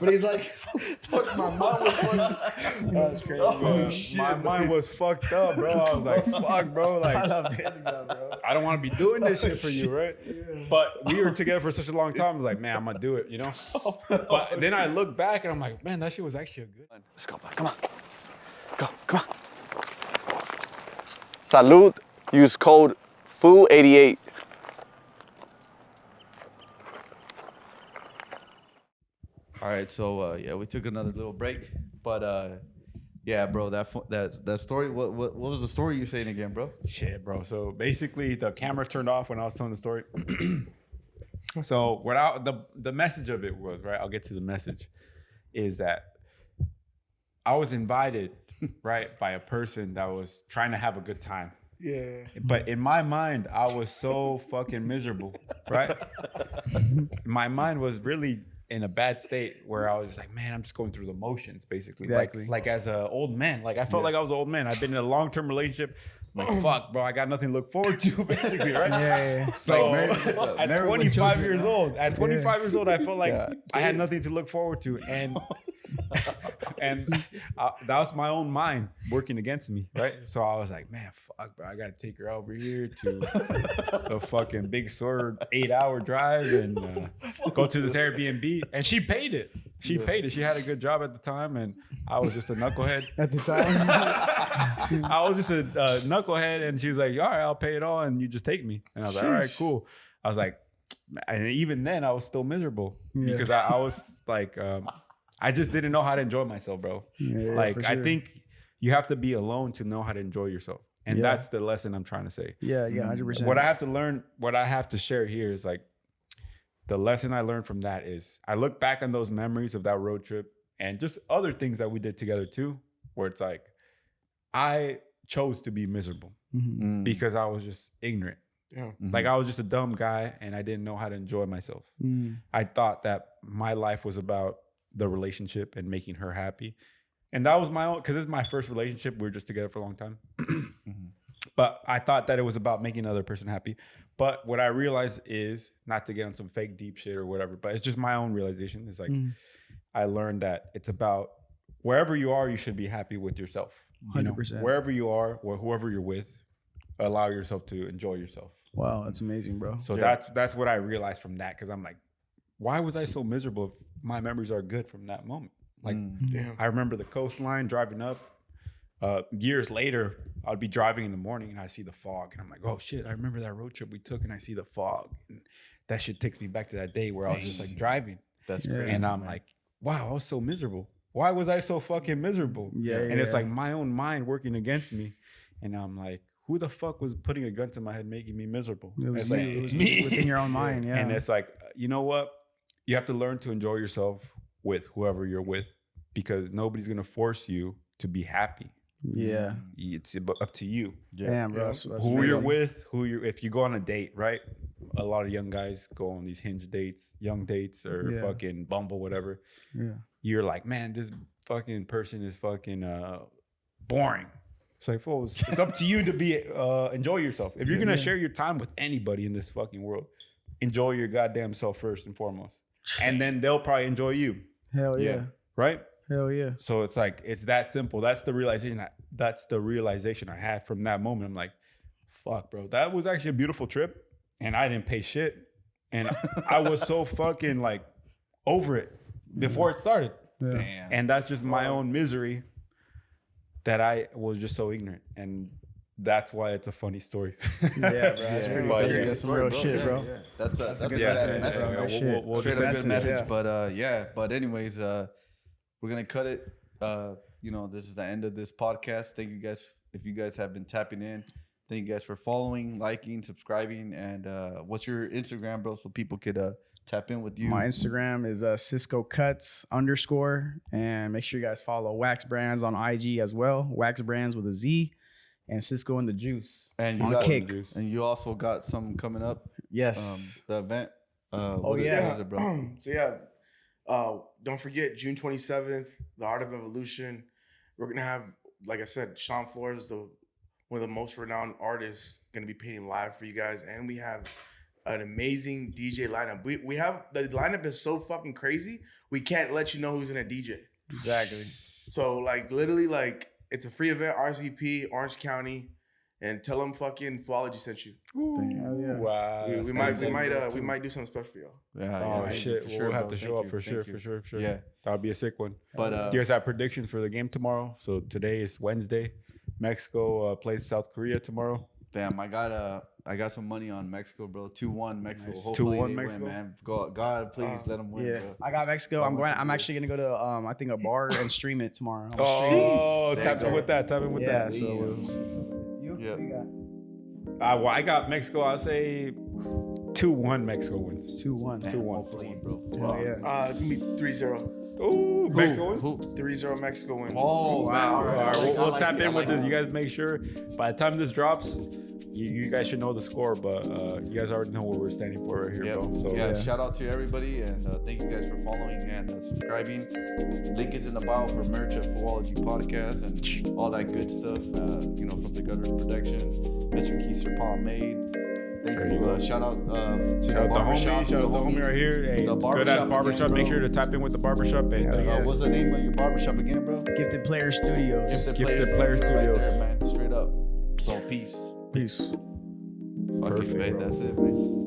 but he's like, fuck, my mind was fucking. That's crazy. Oh, my mind was fucked up, bro. I was like, fuck, bro. Like, I don't want to be doing this shit for you, right? But we were together for such a long time. I was like, man, I'm gonna do it, you know? But then I look back and I'm like, man, that shit was actually a good. Let's go, bud. Come on. Go, come on. Salud. Use code FOO-88. All right, so yeah, we took another little break, But yeah, bro, that story. What was the story you saying again, bro? Shit, bro. So basically, the camera turned off when I was telling the story. So what the message of it was, right? I'll get to the message. Is that I was invited, right, by a person that was trying to have a good time. Yeah. But in my mind, I was so fucking miserable, right? My mind was really in a bad state where I was just like, man, I'm just going through the motions, basically. Exactly. Like as an old man. Like I felt like I was an old man. I've been in a long-term relationship. I'm like, fuck, bro, I got nothing to look forward to, basically, right? Yeah. So Like at 25 years old, I felt like I had nothing to look forward to. And that was my own mind working against me, right? So I was like, man, fuck, bro, I got to take her over here to the fucking Big Sur 8-hour drive and go to this Airbnb. And she paid it. She paid it. She had a good job at the time, and I was just a knucklehead. At the time? I was just a knucklehead, and she was like, all right, I'll pay it all, and you just take me. And I was like, all right, cool. I was like, and even then, I was still miserable because I was like, I just didn't know how to enjoy myself, bro. Yeah, like, for sure. I think you have to be alone to know how to enjoy yourself. And that's the lesson I'm trying to say. Yeah, 100%. What I have to learn, what I have to share here is like, the lesson I learned from that is I look back on those memories of that road trip and just other things that we did together too, where it's like, I chose to be miserable because I was just ignorant. Yeah. Like I was just a dumb guy and I didn't know how to enjoy myself. I thought that my life was about the relationship and making her happy. And that was my own, because this is my first relationship. We were just together for a long time. But I thought that it was about making another person happy. But what I realized is, not to get on some fake deep shit or whatever, but it's just my own realization. It's like, I learned that it's about wherever you are, you should be happy with yourself. 100%. Wherever you are or whoever you're with, allow yourself to enjoy yourself. Wow, that's amazing, bro. So that's what I realized from that. Because I'm like, why was I so miserable if my memories are good from that moment? Like, I remember the coastline driving up. Years later, I'd be driving in the morning and I see the fog. And I'm like, oh, shit, I remember that road trip we took and I see the fog. And that shit takes me back to that day where I was just like driving. That's crazy. And I'm like, wow, I was so miserable. Why was I so fucking miserable? And it's like my own mind working against me. And I'm like, who the fuck was putting a gun to my head making me miserable? It was like, you. it's me. Within your own mind, yeah. And it's like, you know what? You have to learn to enjoy yourself with whoever you're with because nobody's going to force you to be happy. Yeah. It's up to you. Damn, bro. That's Who you're with, if you go on a date, right? A lot of young guys go on these Hinge dates, young dates, or fucking Bumble, whatever. Yeah. You're like, man, this fucking person is fucking boring. It's like, fool, it's up to you to be enjoy yourself. If you're gonna share your time with anybody in this fucking world, enjoy your goddamn self first and foremost, and then they'll probably enjoy you. Hell yeah. Right? Hell yeah. So it's like, it's that simple. That's the realization. That's the realization I had from that moment. I'm like, fuck, bro, that was actually a beautiful trip, and I didn't pay shit, and I was so fucking like over it before it started. Yeah. Damn. And that's just my own misery that I was just so ignorant, and that's why it's a funny story. Yeah, bro. That's pretty But funny. That's some real shit, bro. Yeah. That's a good message. message. We'll Straight just up good message, message. yeah. But anyways, we're gonna cut it. This is the end of this podcast. Thank you guys. If you guys have been tapping in, thank you guys for following, liking, subscribing, and what's your Instagram, bro, so people could tap in with you? My Instagram is Ciscocutz _ and make sure you guys follow Wax Brands on IG as well. Wax Brands with a Z, and Cisco and the Juice. And on you got, Kick. and you also got some coming up. Yes. The event. What is it, bro? So don't forget June 27th, The Art of Evolution. We're gonna have, like I said, Sean Flores, one of the most renowned artists, gonna be painting live for you guys, and we have an amazing DJ lineup. We have, the lineup is so fucking crazy. We can't let you know who's gonna DJ. Exactly. So like literally, like it's a free event. RSVP, Orange County, and tell them fucking Foo-ology sent you. Hell yeah. Wow. We might do something special for y'all. Yeah. Shit, for we'll sure, have bro. to show Thank up you. for sure, Thank you. for sure. Yeah. That would be a sick one. But do you guys have predictions for the game tomorrow? So today is Wednesday. Mexico plays South Korea tomorrow. damn, I got I got some money on Mexico, bro. 2-1 Mexico. Nice. Hopefully 2-1 they Mexico. Win, man. God, please let them win. Yeah, bro. I got Mexico. I'm actually gonna go to I think a bar and stream it tomorrow. Tap in with that. Tap in with that. So you got? Well, I got Mexico. I'll say 2-1 Mexico wins. 2-1. 2-1. Hopefully, bro. It's gonna be 3-0. Ooh, Mexico wins. 3-0 Mexico wins. Oh, wow. All right, we'll tap in with this. You guys make sure by the time this drops, you guys should know the score, but you guys already know what we're standing for right here, bro. So shout out to everybody, and thank you guys for following and subscribing. Link is in the bio for merch at FOO-OLOGY Podcast and all that good stuff. From the Gutters Production, Mr. Keiser Pomade. Thank you. Shout out to the barbershop. Shout out the homie right here. Hey, good ass barbershop. Make sure to tap in with the barbershop. And what's the name of your barbershop again, bro? Gifted Player Studios. Gifted Player Studios. Right there, man. Straight up. So peace. Fuck it, man. That's it, man.